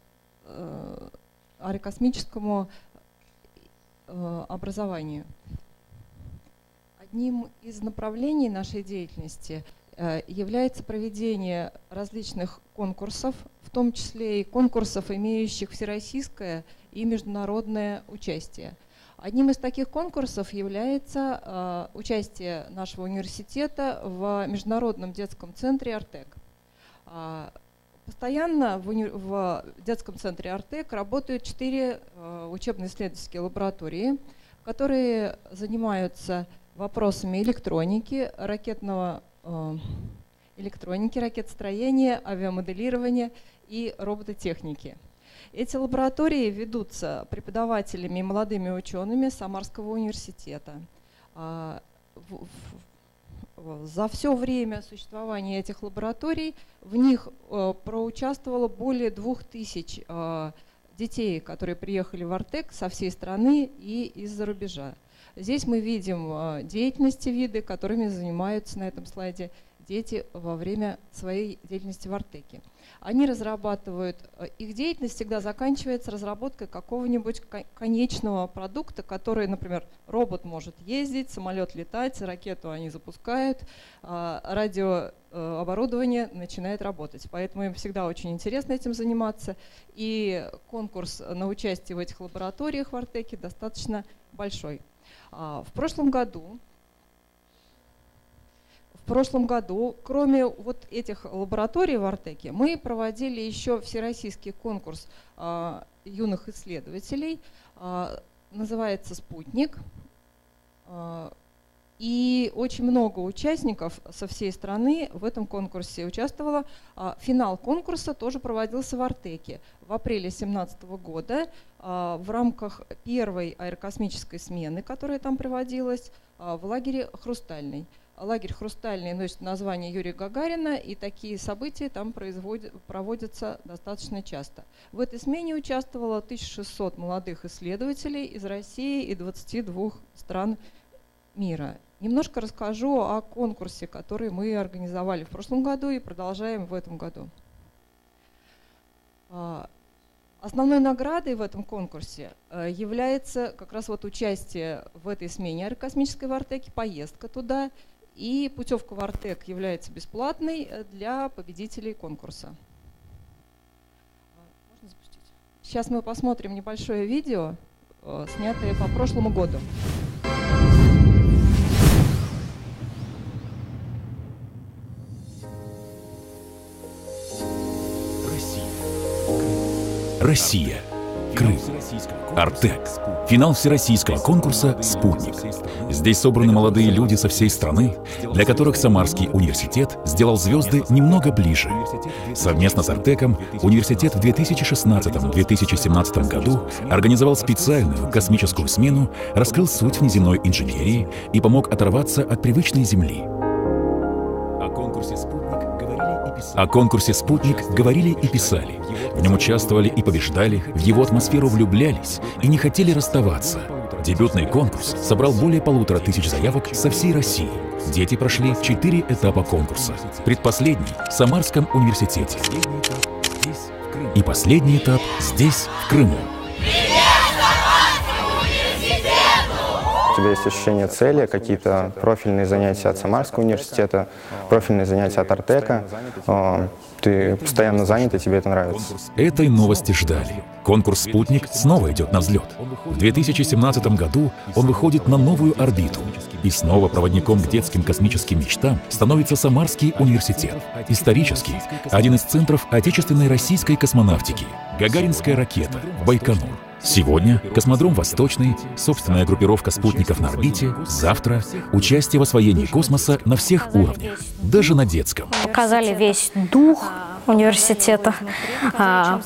аэрокосмическому образованию. Одним из направлений нашей деятельности является проведение различных конкурсов, в том числе и конкурсов, имеющих всероссийское и международное участие. Одним из таких конкурсов является участие нашего университета в Международном детском центре «Артек». Постоянно в детском центре «Артек» работают 4 учебно-исследовательские лаборатории, которые занимаются вопросами электроники, ракетостроения, авиамоделирования и робототехники. Эти лаборатории ведутся преподавателями и молодыми учеными Самарского университета. За все время существования этих лабораторий в них проучаствовало более 2000 детей, которые приехали в Артек со всей страны и из-за рубежа. Здесь мы видим деятельности виды, которыми занимаются на этом слайде дети во время своей деятельности в Артеке. Они разрабатывают, их деятельность всегда заканчивается разработкой какого-нибудь конечного продукта, который, например, робот может ездить, самолет летать, ракету они запускают, радиооборудование начинает работать. Поэтому им всегда очень интересно этим заниматься. И конкурс на участие в этих лабораториях в Артеке достаточно большой. В прошлом году, кроме вот этих лабораторий в Артеке, мы проводили еще всероссийский конкурс юных исследователей называется «Спутник». И очень много участников со всей страны в этом конкурсе участвовало. Финал конкурса тоже проводился в Артеке в апреле 2017 года в рамках первой аэрокосмической смены, которая там проводилась, в лагере «Хрустальный». Лагерь «Хрустальный» носит название Юрия Гагарина, и такие события там проводятся достаточно часто. В этой смене участвовало 1600 молодых исследователей из России и 22 стран мира. Немножко расскажу о конкурсе, который мы организовали в прошлом году и продолжаем в этом году. Основной наградой в этом конкурсе является как раз вот участие в этой смене аэрокосмической в Артеке, поездка туда, и путевка в Артек является бесплатной для победителей конкурса. Можно запустить? Сейчас мы посмотрим небольшое видео, снятое по прошлому году. Россия. Крым. Артек. Финал всероссийского конкурса «Спутник». Здесь собраны молодые люди со всей страны, для которых Самарский университет сделал звезды немного ближе. Совместно с Артеком университет в 2016-2017 году организовал специальную космическую смену, раскрыл суть внеземной инженерии и помог оторваться от привычной Земли. О конкурсе «Спутник» говорили и писали. В нем участвовали и побеждали, в его атмосферу влюблялись и не хотели расставаться. Дебютный конкурс собрал более 1500 заявок со всей России. Дети прошли 4 этапа конкурса. Предпоследний — в Самарском университете. И последний этап здесь, в Крыму. У тебя есть ощущение цели, какие-то профильные занятия от Самарского университета, профильные занятия от Артека. Ты постоянно занят, и тебе это нравится. Этой новости ждали. Конкурс «Спутник» снова идет на взлет. В 2017 году он выходит на новую орбиту. И снова проводником к детским космическим мечтам становится Самарский университет. Исторический, один из центров отечественной российской космонавтики. Гагаринская ракета, Байконур. Сегодня космодром «Восточный», собственная группировка спутников на орбите, завтра участие в освоении космоса на всех уровнях, даже на детском. Показали весь дух университета,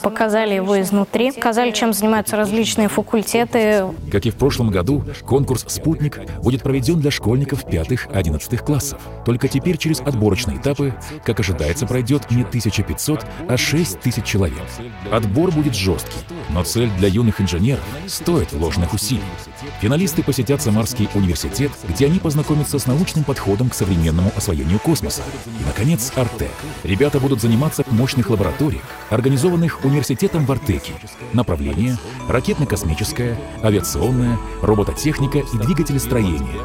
показали его изнутри, показали, чем занимаются различные факультеты. Как и в прошлом году, конкурс «Спутник» будет проведен для школьников 5-11 классов. Только теперь через отборочные этапы, как ожидается, пройдет не 1500, а 6000 человек. Отбор будет жесткий, но цель для юных инженеров стоит вложенных усилий. Финалисты посетят Самарский университет, где они познакомятся с научным подходом к современному освоению космоса. И, наконец, Артек. Ребята будут заниматься в мощных лабораториях, организованных университетом в Артеке. Направления — ракетно-космическое, авиационное, робототехника и двигателестроение.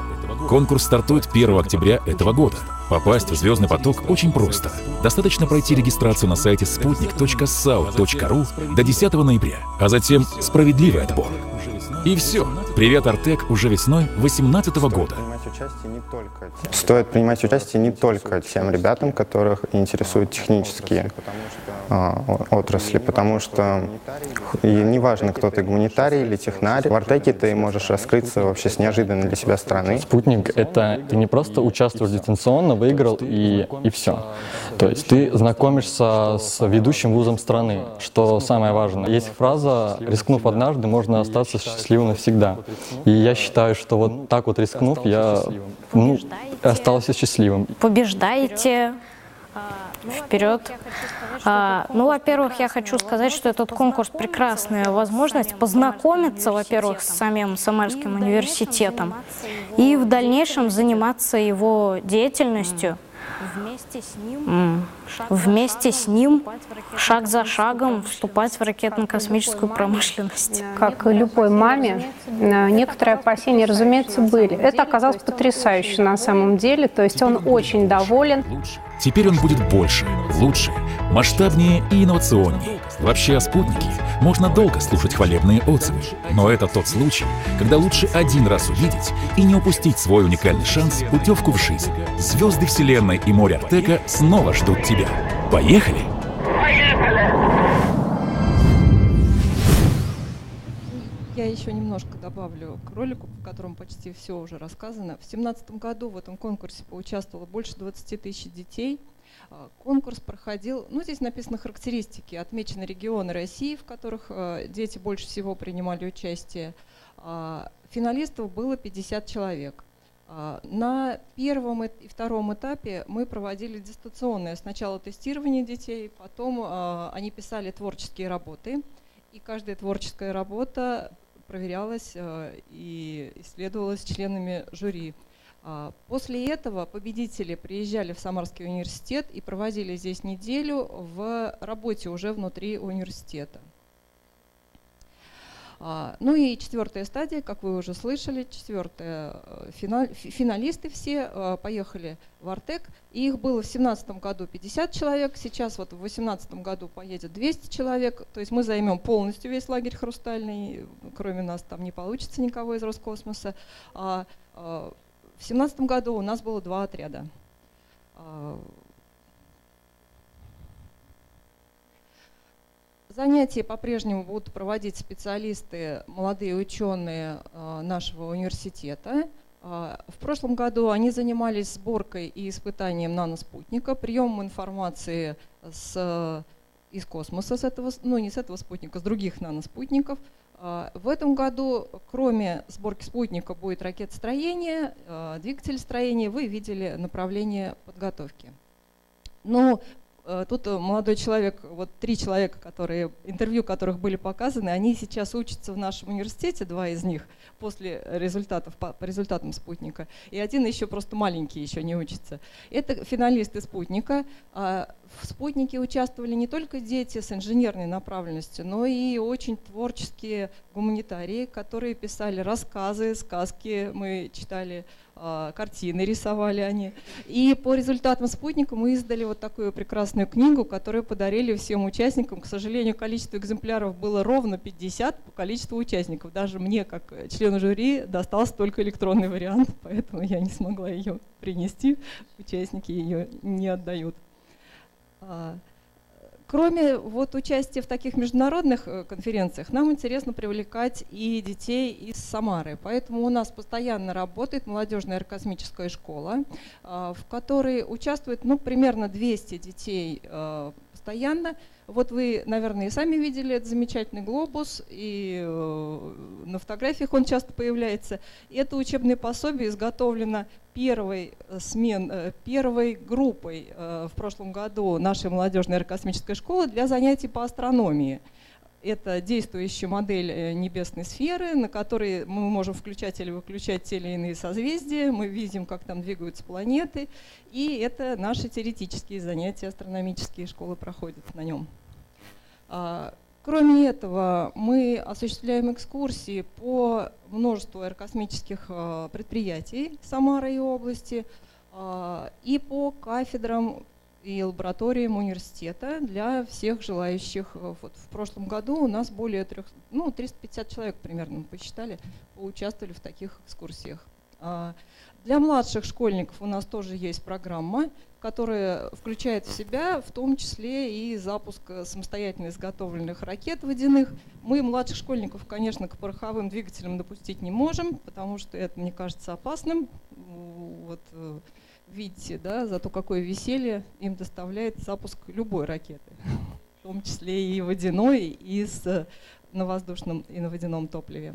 Конкурс стартует 1 октября этого года. Попасть в звездный поток очень просто. Достаточно пройти регистрацию на сайте sputnik.sau.ru до 10 ноября, а затем справедливый отбор. И все. Привет, Артек, уже весной 2018 года. Стоит принимать участие не только тем ребятам, которых интересуют технические отрасли, потому что и неважно, кто ты, гуманитарий или технарь, в Артеке ты можешь раскрыться вообще с неожиданной для себя стороны. Спутник — это ты не просто участвуешь дистанционно, выиграл и все. То есть ты знакомишься с ведущим вузом страны, что самое важное. Есть фраза «рискнув однажды, можно остаться счастливым навсегда». И я считаю, что вот так вот рискнув, я остался счастливым. Побеждаете. Вперед. Во-первых, я хочу сказать, что этот конкурс — прекрасная возможность познакомиться, во-первых, с самим Самарским университетом и в дальнейшем заниматься его деятельностью. Вместе с ним, шаг за шагом, вступать в ракетно-космическую промышленность. Как и любой маме, некоторые опасения, разумеется, были. Это оказалось потрясающе на самом деле, то есть он очень доволен. Теперь он будет больше, лучше, масштабнее и инновационнее. Вообще о «Спутнике» можно долго слушать хвалебные отзывы, но это тот случай, когда лучше один раз увидеть и не упустить свой уникальный шанс — путевку в жизнь. Звезды Вселенной и море Артека снова ждут тебя. Поехали! Я еще немножко добавлю к ролику, в котором почти все уже рассказано. В 2017 году в этом конкурсе поучаствовало больше 20 тысяч детей. Конкурс проходил, ну здесь написано характеристики, отмечены регионы России, в которых дети больше всего принимали участие. Финалистов было 50 человек. На первом и втором этапе мы проводили дистанционное сначала тестирование детей, потом они писали творческие работы, и каждая творческая работа проверялась и исследовалась членами жюри. После этого победители приезжали в Самарский университет и проводили здесь неделю в работе уже внутри университета. Ну и четвертая стадия, как вы уже слышали, финалисты все поехали в Артек. И их было в 2017 году 50 человек, сейчас вот в 2018 году поедет 200 человек. То есть мы займем полностью весь лагерь Хрустальный, кроме нас там не получится никого из Роскосмоса. В 2017 году у нас было 2 отряда. Занятия по-прежнему будут проводить специалисты, молодые ученые нашего университета. В прошлом году они занимались сборкой и испытанием наноспутника, приемом информации из космоса, не с этого спутника, с других наноспутников. В этом году, кроме сборки спутника, будет ракетостроение, двигателестроение. Вы видели направление подготовки. Но тут молодой человек, вот 3 человека, интервью которых были показаны, они сейчас учатся в нашем университете, 2 из них, после результатов, по результатам спутника, и 1 еще просто маленький, еще не учится. Это финалисты спутника. В спутнике участвовали не только дети с инженерной направленностью, но и очень творческие гуманитарии, которые писали рассказы, сказки, мы читали, картины рисовали они. И по результатам спутника мы издали вот такую прекрасную книгу, которую подарили всем участникам. К сожалению, количество экземпляров было ровно 50 по количеству участников. Даже мне, как члену жюри, достался только электронный вариант, поэтому я не смогла ее принести. Участники ее не отдают. Кроме участия в таких международных конференциях, нам интересно привлекать и детей из Самары. Поэтому у нас постоянно работает молодежная аэрокосмическая школа, в которой участвует примерно 200 детей постоянно. Вот вы, наверное, и сами видели этот замечательный глобус, и на фотографиях он часто появляется. Это учебное пособие изготовлено первой группой в прошлом году нашей молодежной аэрокосмической школы для занятий по астрономии. Это действующая модель небесной сферы, на которой мы можем включать или выключать те или иные созвездия, мы видим, как там двигаются планеты, и это наши теоретические занятия астрономические, школы проходят на нем. Кроме этого, мы осуществляем экскурсии по множеству аэрокосмических предприятий Самары и области и по кафедрам и лабораториям университета для всех желающих. Вот в прошлом году у нас более 350 человек примерно, мы посчитали, поучаствовали в таких экскурсиях. Для младших школьников у нас тоже есть программа, которая включает в себя в том числе и запуск самостоятельно изготовленных ракет водяных. Мы младших школьников, конечно, к пороховым двигателям допустить не можем, потому что это, мне кажется, опасным. Вот видите, да, зато какое веселье им доставляет запуск любой ракеты, в том числе и водяной, и на воздушном и на водяном топливе.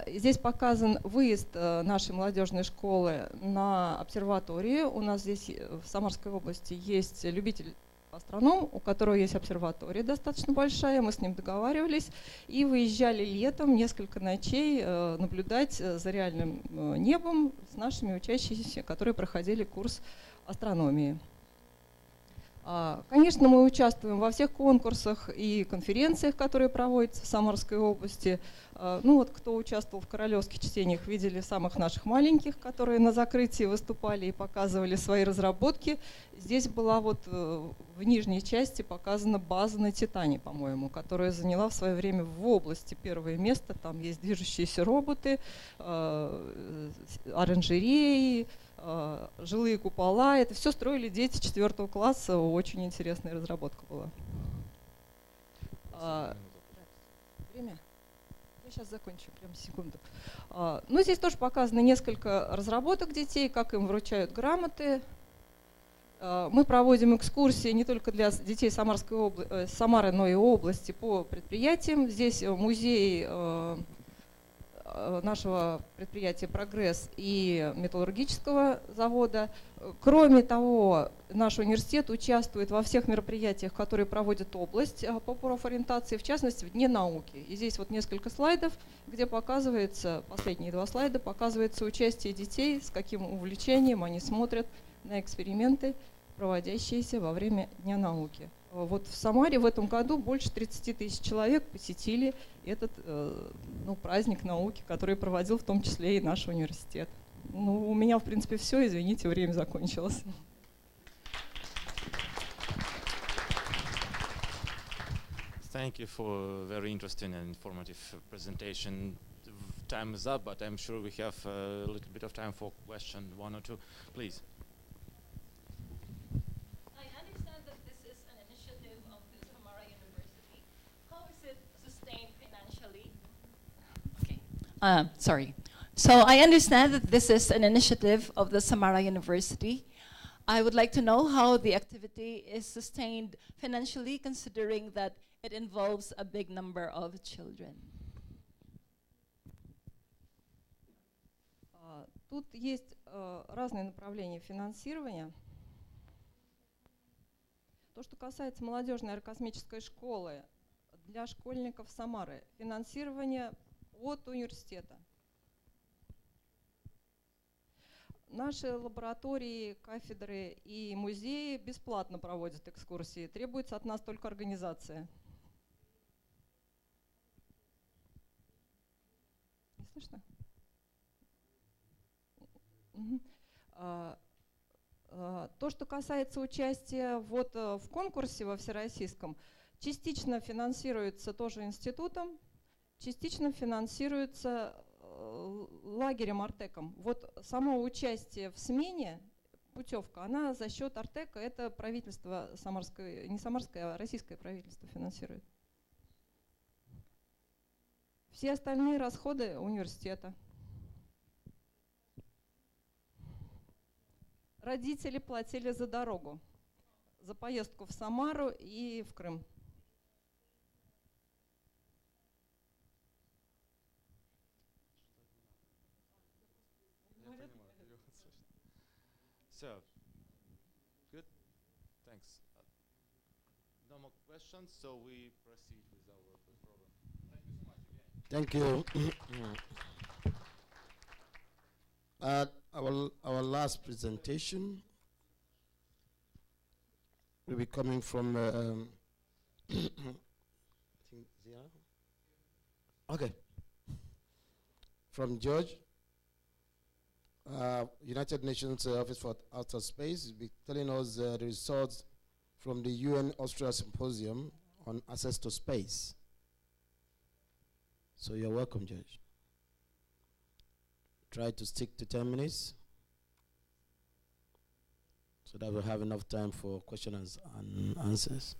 Здесь показан выезд нашей молодежной школы на обсерваторию. У нас здесь в Самарской области есть любитель-астроном, у которого есть обсерватория достаточно большая. Мы с ним договаривались и выезжали летом несколько ночей наблюдать за реальным небом с нашими учащимися, которые проходили курс астрономии. Конечно, мы участвуем во всех конкурсах и конференциях, которые проводятся в Самарской области. Кто участвовал в королевских чтениях, видели самых наших маленьких, которые на закрытии выступали и показывали свои разработки. Здесь была в нижней части показана база на Титане, по-моему, которая заняла в свое время в области первое место. Там есть движущиеся роботы, оранжереи, жилые купола. Это все строили дети 4 класса. Очень интересная разработка была. Время? Я сейчас закончу, прям секунду. Ну, здесь тоже показано несколько разработок детей, как им вручают грамоты. Мы проводим экскурсии не только для детей Самары, но и области по предприятиям. Здесь музей нашего предприятия «Прогресс» и металлургического завода. Кроме того, наш университет участвует во всех мероприятиях, которые проводит область по профориентации, в частности, в Дне науки. И здесь вот несколько слайдов, где показывается, последние 2 слайда, показывается участие детей, с каким увлечением они смотрят на эксперименты, проводящиеся во время Дня науки. Вот в Самаре в этом году больше 30 тысяч человек посетили этот праздник науки, который проводил в том числе и наш университет. Ну, у меня, в принципе, все. Извините, время закончилось. Thank you for a very interesting and informative presentation. Time is up, but I'm sure we have a little bit of time for question 1 or 2. Please. Sorry. So I understand that this is an initiative of the Samara University. I would like to know how the activity is sustained financially, considering that it involves a big number of children. Тут есть разные направления финансирования. То, что касается молодежной аэрокосмической школы для школьников Самары, финансирование от университета. Наши лаборатории, кафедры и музеи бесплатно проводят экскурсии. Требуется от нас только организация. Не слышно? То, что касается участия вот в конкурсе во всероссийском, частично финансируется тоже институтом, частично финансируется лагерем Артеком. Вот само участие в смене, путевка, она за счет Артека, это правительство самарское, не самарское, а российское правительство финансирует. Все остальные расходы университета. Родители платили за дорогу, за поездку в Самару и в Крым. So, good, thanks. No more questions, so we proceed with our program. Thank you so much again. Thank you. Our last presentation will be coming from from George. United Nations Office for Outer Space will be telling us the results from the UN Austria Symposium on access to space. So you're welcome, George. Try to stick to 10 minutes so that we'll have enough time for questions and answers.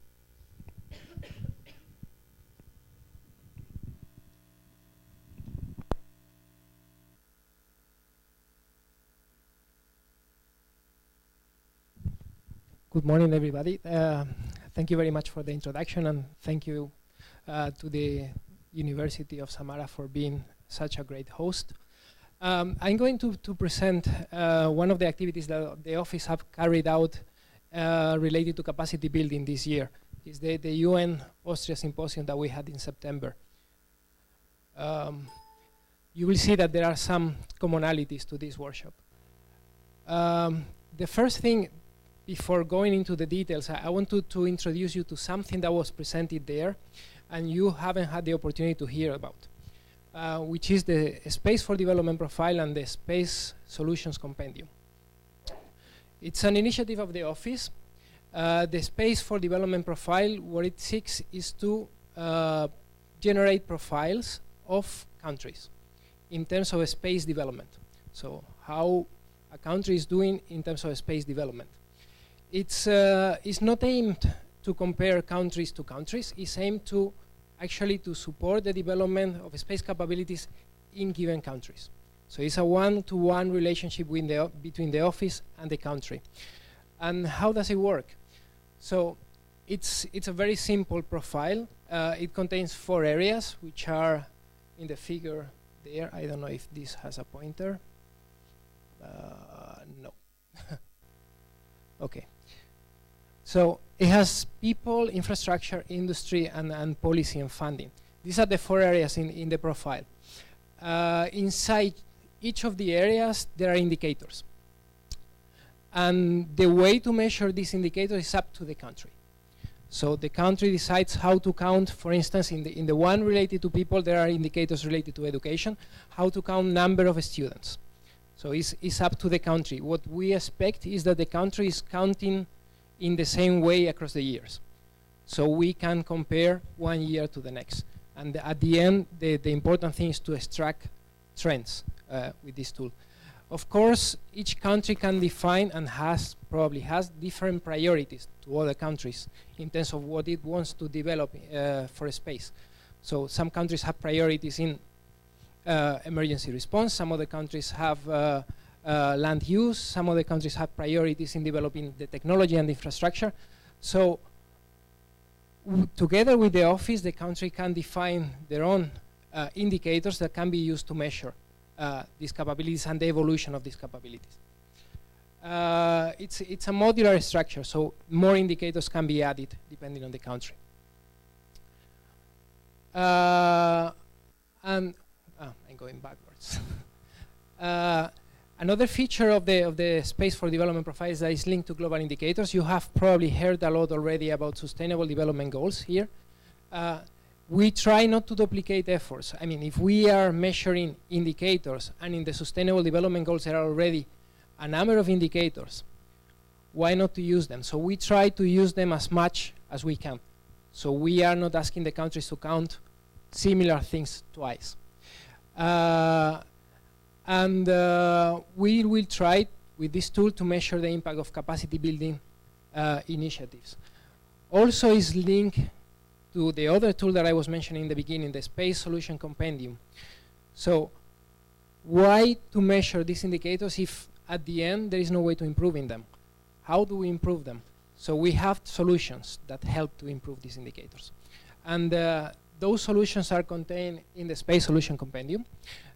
Good morning, everybody. Thank you very much for the introduction, and thank you to the University of Samara for being such a great host. I'm going to present one of the activities that the office have carried out related to capacity building this year. It's the UN Austria Symposium that we had in September. You will see that there are some commonalities to this workshop. The first thing, before going into the details, I wanted to introduce you to something that was presented there and you haven't had the opportunity to hear about, which is the Space for Development Profile and the Space Solutions Compendium. It's an initiative of the office. The Space for Development Profile, what it seeks is to generate profiles of countries in terms of space development. So how a country is doing in terms of space development. It's not aimed to compare countries to countries. It's aimed to actually to support the development of space capabilities in given countries. So it's a one-to-one relationship between the office and the country. And how does it work? So it's a very simple profile. It contains 4 areas, which are in the figure there. I don't know if this has a pointer. No. Okay. So it has people, infrastructure, industry, and policy and funding. These are the 4 areas in the profile. Inside each of the areas, there are indicators. And the way to measure these indicators is up to the country. So the country decides how to count, for instance, in the one related to people, there are indicators related to education, how to count number of students. So it's up to the country. What we expect is that the country is counting in the same way across the years. So we can compare one year to the next. And at the end, the important thing is to extract trends with this tool. Of course, each country can define and probably has different priorities to other countries in terms of what it wants to develop for space. So some countries have priorities in emergency response, some other countries have land use, some other countries have priorities in developing the technology and the infrastructure. So together with the office, the country can define their own indicators that can be used to measure these capabilities and the evolution of these capabilities. It's a modular structure, so more indicators can be added depending on the country. I'm going backwards. Another feature of the Space for Development profile is that it's linked to global indicators. You have probably heard a lot already about Sustainable Development Goals here. We try not to duplicate efforts. I mean, if we are measuring indicators and in the Sustainable Development Goals there are already a number of indicators, why not to use them? So we try to use them as much as we can. So we are not asking the countries to count similar things twice. We will try with this tool to measure the impact of capacity building initiatives. Also is linked to the other tool that I was mentioning in the beginning, the Space Solution Compendium. So why to measure these indicators if at the end there is no way to improving them? How do we improve them? So we have solutions that help to improve these indicators. And those solutions are contained in the Space Solution Compendium.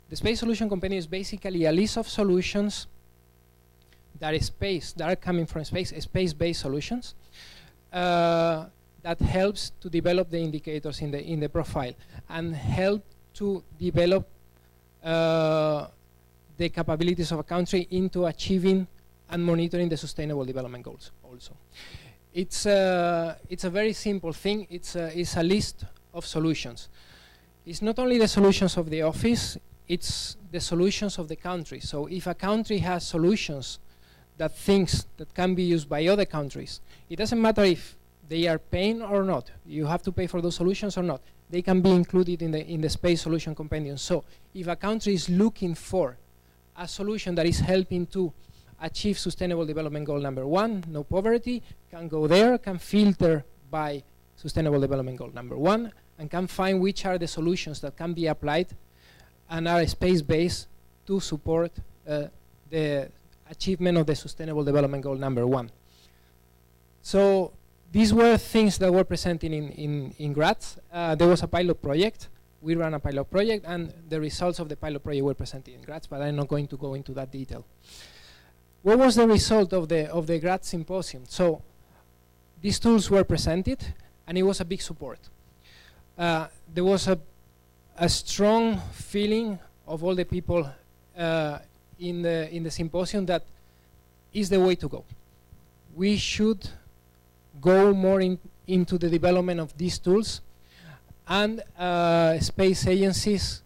The Space Solution Compendium is basically a list of solutions that are coming from space, space-based solutions that helps to develop the indicators in the profile and help to develop the capabilities of a country into achieving and monitoring the Sustainable Development Goals also. It's a very simple thing. It's a list of solutions. It's not only the solutions of the office, it's the solutions of the country. So if a country has solutions that can be used by other countries, it doesn't matter if they are paying or not. You have to pay for those solutions or not. They can be included in the Space Solution Compendium. So if a country is looking for a solution that is helping to achieve Sustainable Development Goal number 1, no poverty, can go there, can filter by Sustainable Development Goal number 1, and can find which are the solutions that can be applied and are space-based to support the achievement of the Sustainable Development Goal number 1. So these were things that were presented in Graz. There was a pilot project. We ran a pilot project, and the results of the pilot project were presented in Graz, but I'm not going to go into that detail. What was the result of the Graz Symposium? So these tools were presented, and it was a big support. There was a strong feeling of all the people in the symposium that is the way to go. We should go more into the development of these tools, and space agencies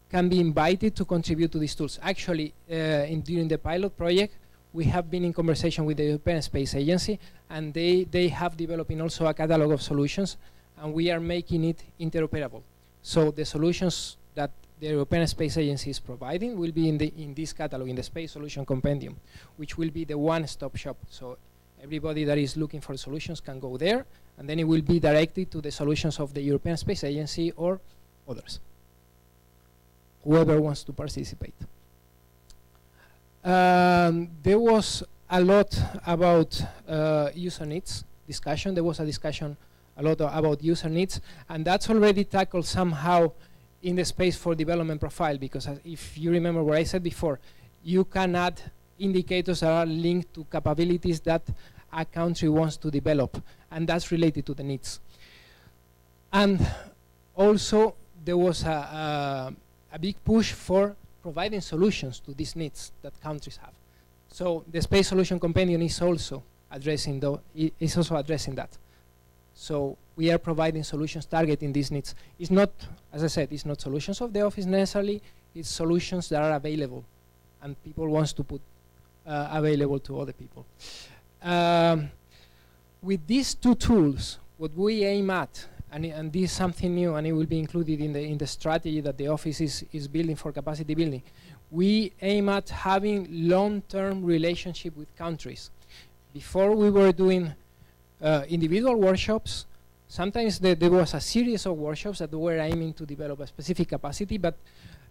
can be invited to contribute to these tools. Actually, during the pilot project, we have been in conversation with the European Space Agency, and they have developing also a catalog of solutions, and we are making it interoperable. So the solutions that the European Space Agency is providing will be in this catalog, in the Space Solution Compendium, which will be the one-stop shop. So Everybody that is looking for solutions can go there, and then it will be directed to the solutions of the European Space Agency or others, whoever wants to participate. There was a lot about user needs discussion. There was a discussion a lot about user needs, and that's already tackled somehow in the Space for Development profile, because if you remember what I said before, you can add indicators that are linked to capabilities that a country wants to develop, and that's related to the needs. And also there was a big push for providing solutions to these needs that countries have. So the Space Solution Compendium is also addressing that. So we are providing solutions targeting these needs. It's not, as I said, it's not solutions of the office necessarily, it's solutions that are available and people want to put available to other people. With these two tools, what we aim at, and this is something new, and it will be included in the strategy that the office is building for capacity building, we aim at having long-term relationship with countries. Before we were doing individual workshops. Sometimes there was a series of workshops that were aiming to develop a specific capacity, but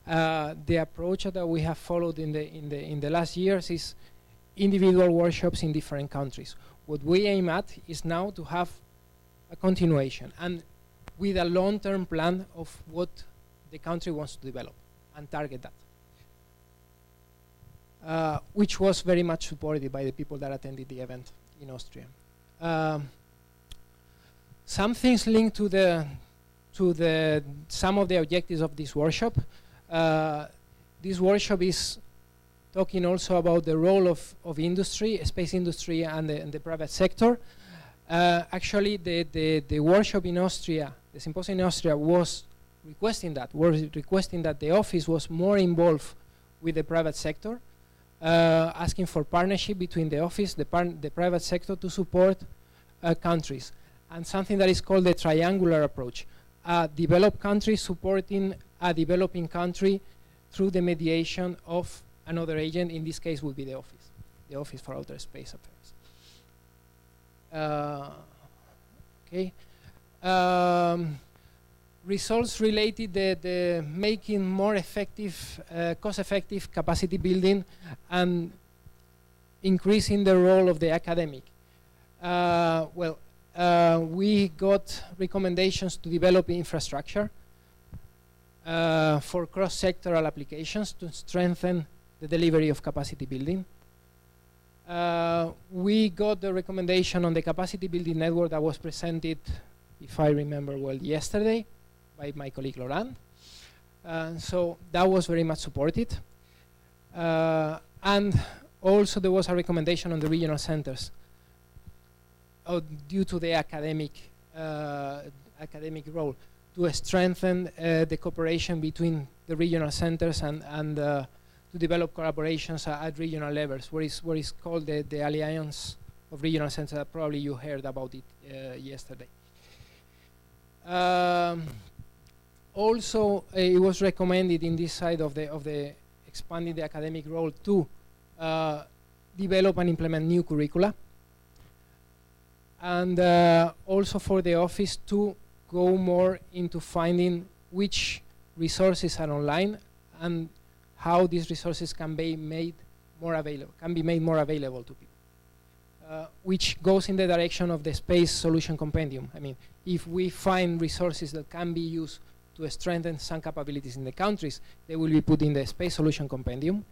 the approach that we have followed in the last years is individual workshops in different countries. What we aim at is now to have a continuation and with a long-term plan of what the country wants to develop and target that, which was very much supported by the people that attended the event in Austria. Some things linked to some of the objectives of this workshop. This workshop is talking also about the role of industry, space industry, and the private sector. Actually, the workshop in Austria, the symposium in Austria, was requesting that the office was more involved with the private sector, asking for partnership between the office, the private sector, to support countries, and something that is called the triangular approach. A developed country supporting a developing country through the mediation of another agent. In this case would be the Office for Outer Space Affairs. Okay. Results related the making more effective, cost-effective capacity building and increasing the role of the academic. We got recommendations to develop infrastructure for cross-sectoral applications to strengthen the delivery of capacity building. We got the recommendation on the capacity building network that was presented, if I remember well, yesterday by my colleague Laurent. So that was very much supported. And also there was a recommendation on the regional centers due to the academic role to strengthen the cooperation between the regional centers and to develop collaborations at regional levels, what is called the Alliance of Regional Centers. Probably you heard about it yesterday. Also, it was recommended in this side of the expanding the academic role to develop and implement new curricula, and also for the office to go more into finding which resources are online and how these resources can be made more available to people, which goes in the direction of the Space Solution Compendium. I mean, if we find resources that can be used to strengthen some capabilities in the countries, they will be put in the Space Solution Compendium,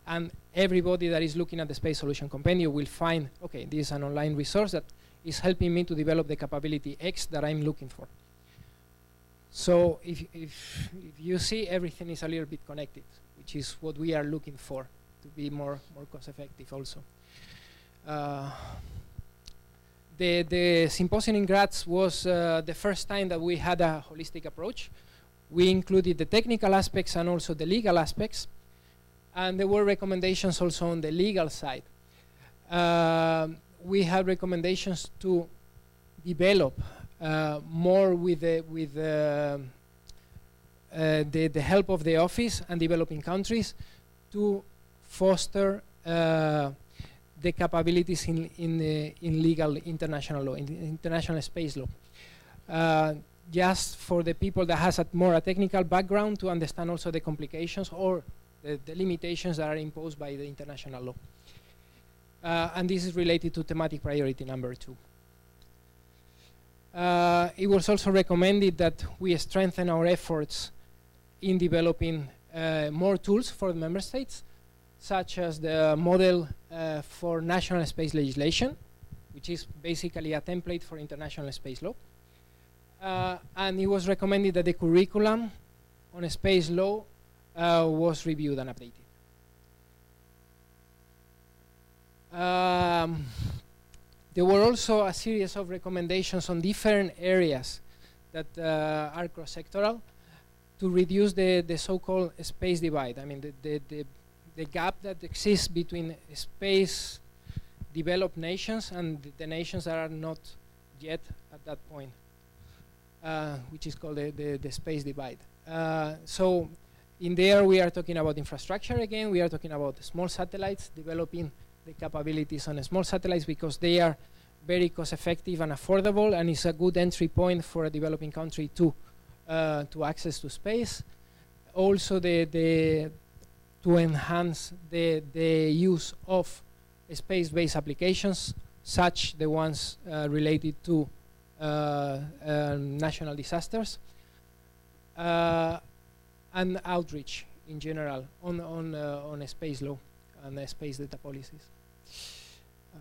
and everybody that is looking at the Space Solution Compendium will find, okay, this is an online resource that is helping me to develop the capability X that I'm looking for. So if you see, everything is a little bit connected, which is what we are looking for, to be more cost effective also. The symposium in Graz was the first time that we had a holistic approach. We included the technical aspects and also the legal aspects, and there were recommendations also on the legal side. We had recommendations to develop more with the help of the office and developing countries to foster the capabilities in legal international law, in international space law. Just for the people that has a more technical background to understand also the complications or the limitations that are imposed by the international law. And this is related to thematic priority number 2. It was also recommended that we strengthen our efforts in developing more tools for the member states, such as the model for national space legislation, which is basically a template for international space law. And it was recommended that the curriculum on space law was reviewed and updated. There were also a series of recommendations on different areas that are cross-sectoral to reduce the so-called space divide. I mean, the gap that exists between space developed nations and the nations that are not yet at that point, which is called the space divide. So in there we are talking about infrastructure again. We are talking about small satellites, developing the capabilities on small satellites because they are very cost effective and affordable, and it's a good entry point for a developing country to access to space. Also to enhance the use of space-based applications, such the ones related to national disasters, and outreach in general on space law and space data policies.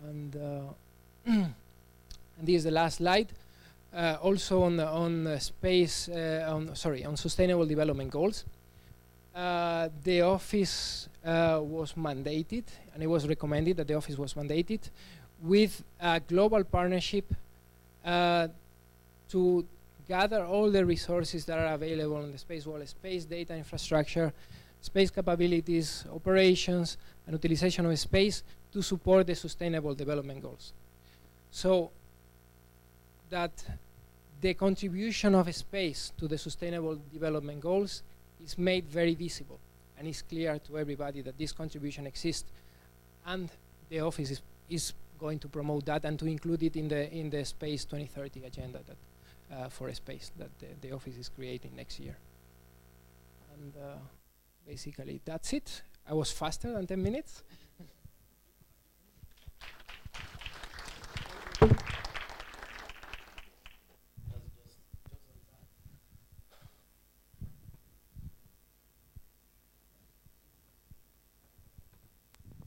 And this is the last slide. Also on sustainable development goals. The office was mandated, and it was recommended that the office was mandated with a global partnership to gather all the resources that are available in the space world: space data infrastructure, space capabilities, operations, and utilization of space to support the sustainable development goals. So that the contribution of space to the sustainable development goals is made very visible, and it's clear to everybody that this contribution exists, and the office is going to promote that and to include it in the Space 2030 agenda that for space that the office is creating next year. And basically that's it. I was faster than 10 minutes.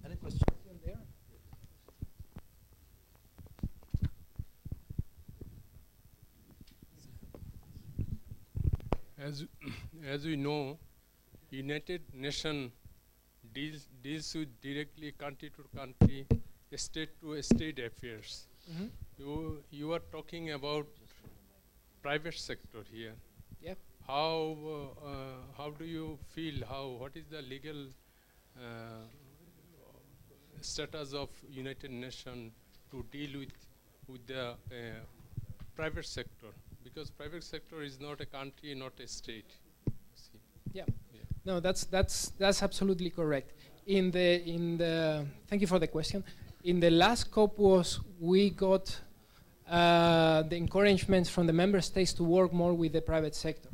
Any questions there? As we know, United Nations deals with directly country to country, state to state affairs. Mm-hmm. You are talking about private sector here. Yep. How do you feel? What is the legal status of United Nations to deal with the private sector? Because private sector is not a country, not a state. Yeah. No, that's absolutely correct. Thank you for the question. In the last scope we got the encouragement from the member states to work more with the private sector.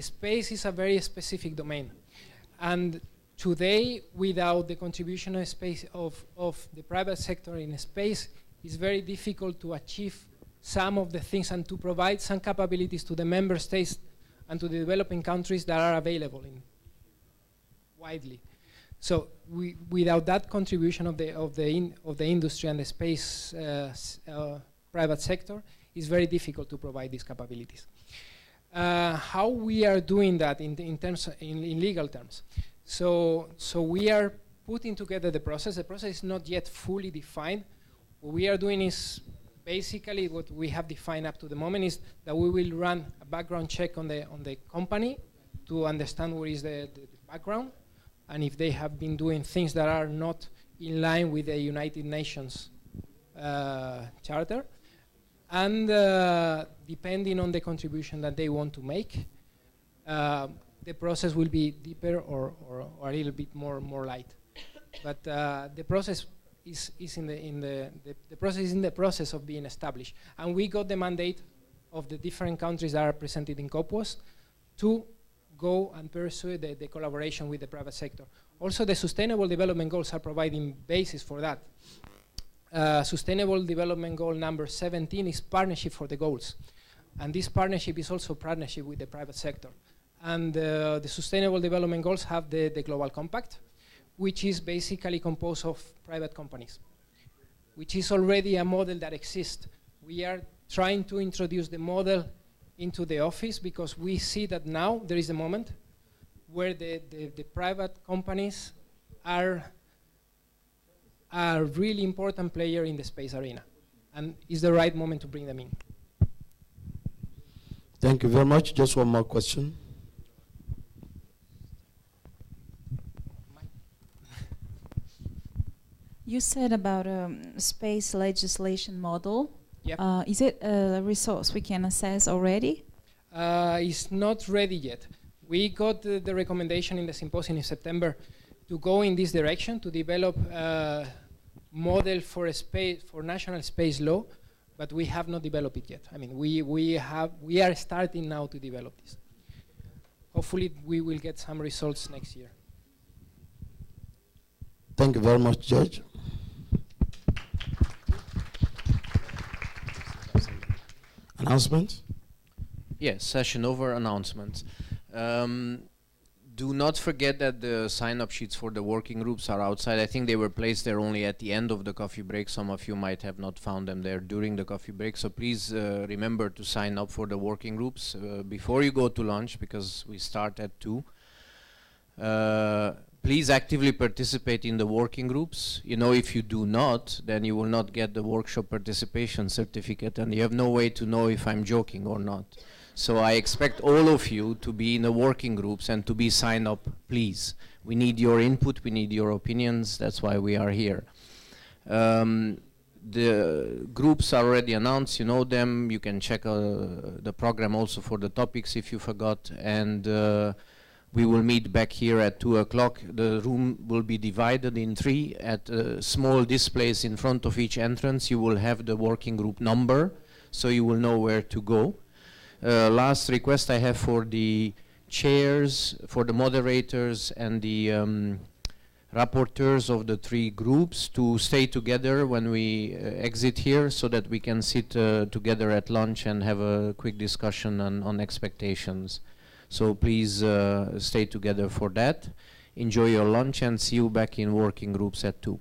Space is a very specific domain, and today, without the contribution of space of the private sector in space, it's very difficult to achieve some of the things and to provide some capabilities to the member states and to the developing countries that are available widely. So without that contribution of the industry and the space private sector, it's very difficult to provide these capabilities. How we are doing that in legal terms? So we are putting together the process. The process is not yet fully defined. What we are doing is basically what we have defined up to the moment is that we will run a background check on the company to understand what is the background, and if they have been doing things that are not in line with the United Nations Charter, and depending on the contribution that they want to make, the process will be deeper or a little bit more light. But the process is in the process is in the process of being established, and we got the mandate of the different countries that are presented in COPWAS to go and pursue the collaboration with the private sector. Also, the Sustainable Development Goals are providing basis for that. Sustainable Development Goal number 17 is partnership for the goals. And this partnership is also partnership with the private sector. And the Sustainable Development Goals have the Global Compact, which is basically composed of private companies, which is already a model that exists. We are trying to introduce the model into the office because we see that now there is a moment where the private companies are a really important player in the space arena, and it's the right moment to bring them in. Thank you very much. Just one more question. You said about space legislation model. Yep. Is it a resource we can assess already? It's not ready yet. We got the recommendation in the symposium in September to go in this direction, to develop a model for national space law, but we have not developed it yet. I mean, we are starting now to develop this. Hopefully, we will get some results next year. Thank you very much, Judge. Announcements? Yes, session over, announcements. Do not forget that the sign-up sheets for the working groups are outside. I think they were placed there only at the end of the coffee break. Some of you might have not found them there during the coffee break. So please remember to sign up for the working groups before you go to lunch, because we start at 2. Please actively participate in the working groups. You know, if you do not, then you will not get the workshop participation certificate, and you have no way to know if I'm joking or not. So I expect all of you to be in the working groups and to be signed up, please. We need your input, we need your opinions, that's why we are here. The groups are already announced, you know them. You can check the program also for the topics if you forgot, and we will meet back here at 2 o'clock. The room will be divided in 3. At small displays in front of each entrance, you will have the working group number, so you will know where to go. Last request I have for the chairs, for the moderators and the rapporteurs of the 3 groups to stay together when we exit here, so that we can sit together at lunch and have a quick discussion on expectations. So please stay together for that. Enjoy your lunch and see you back in working groups at 2.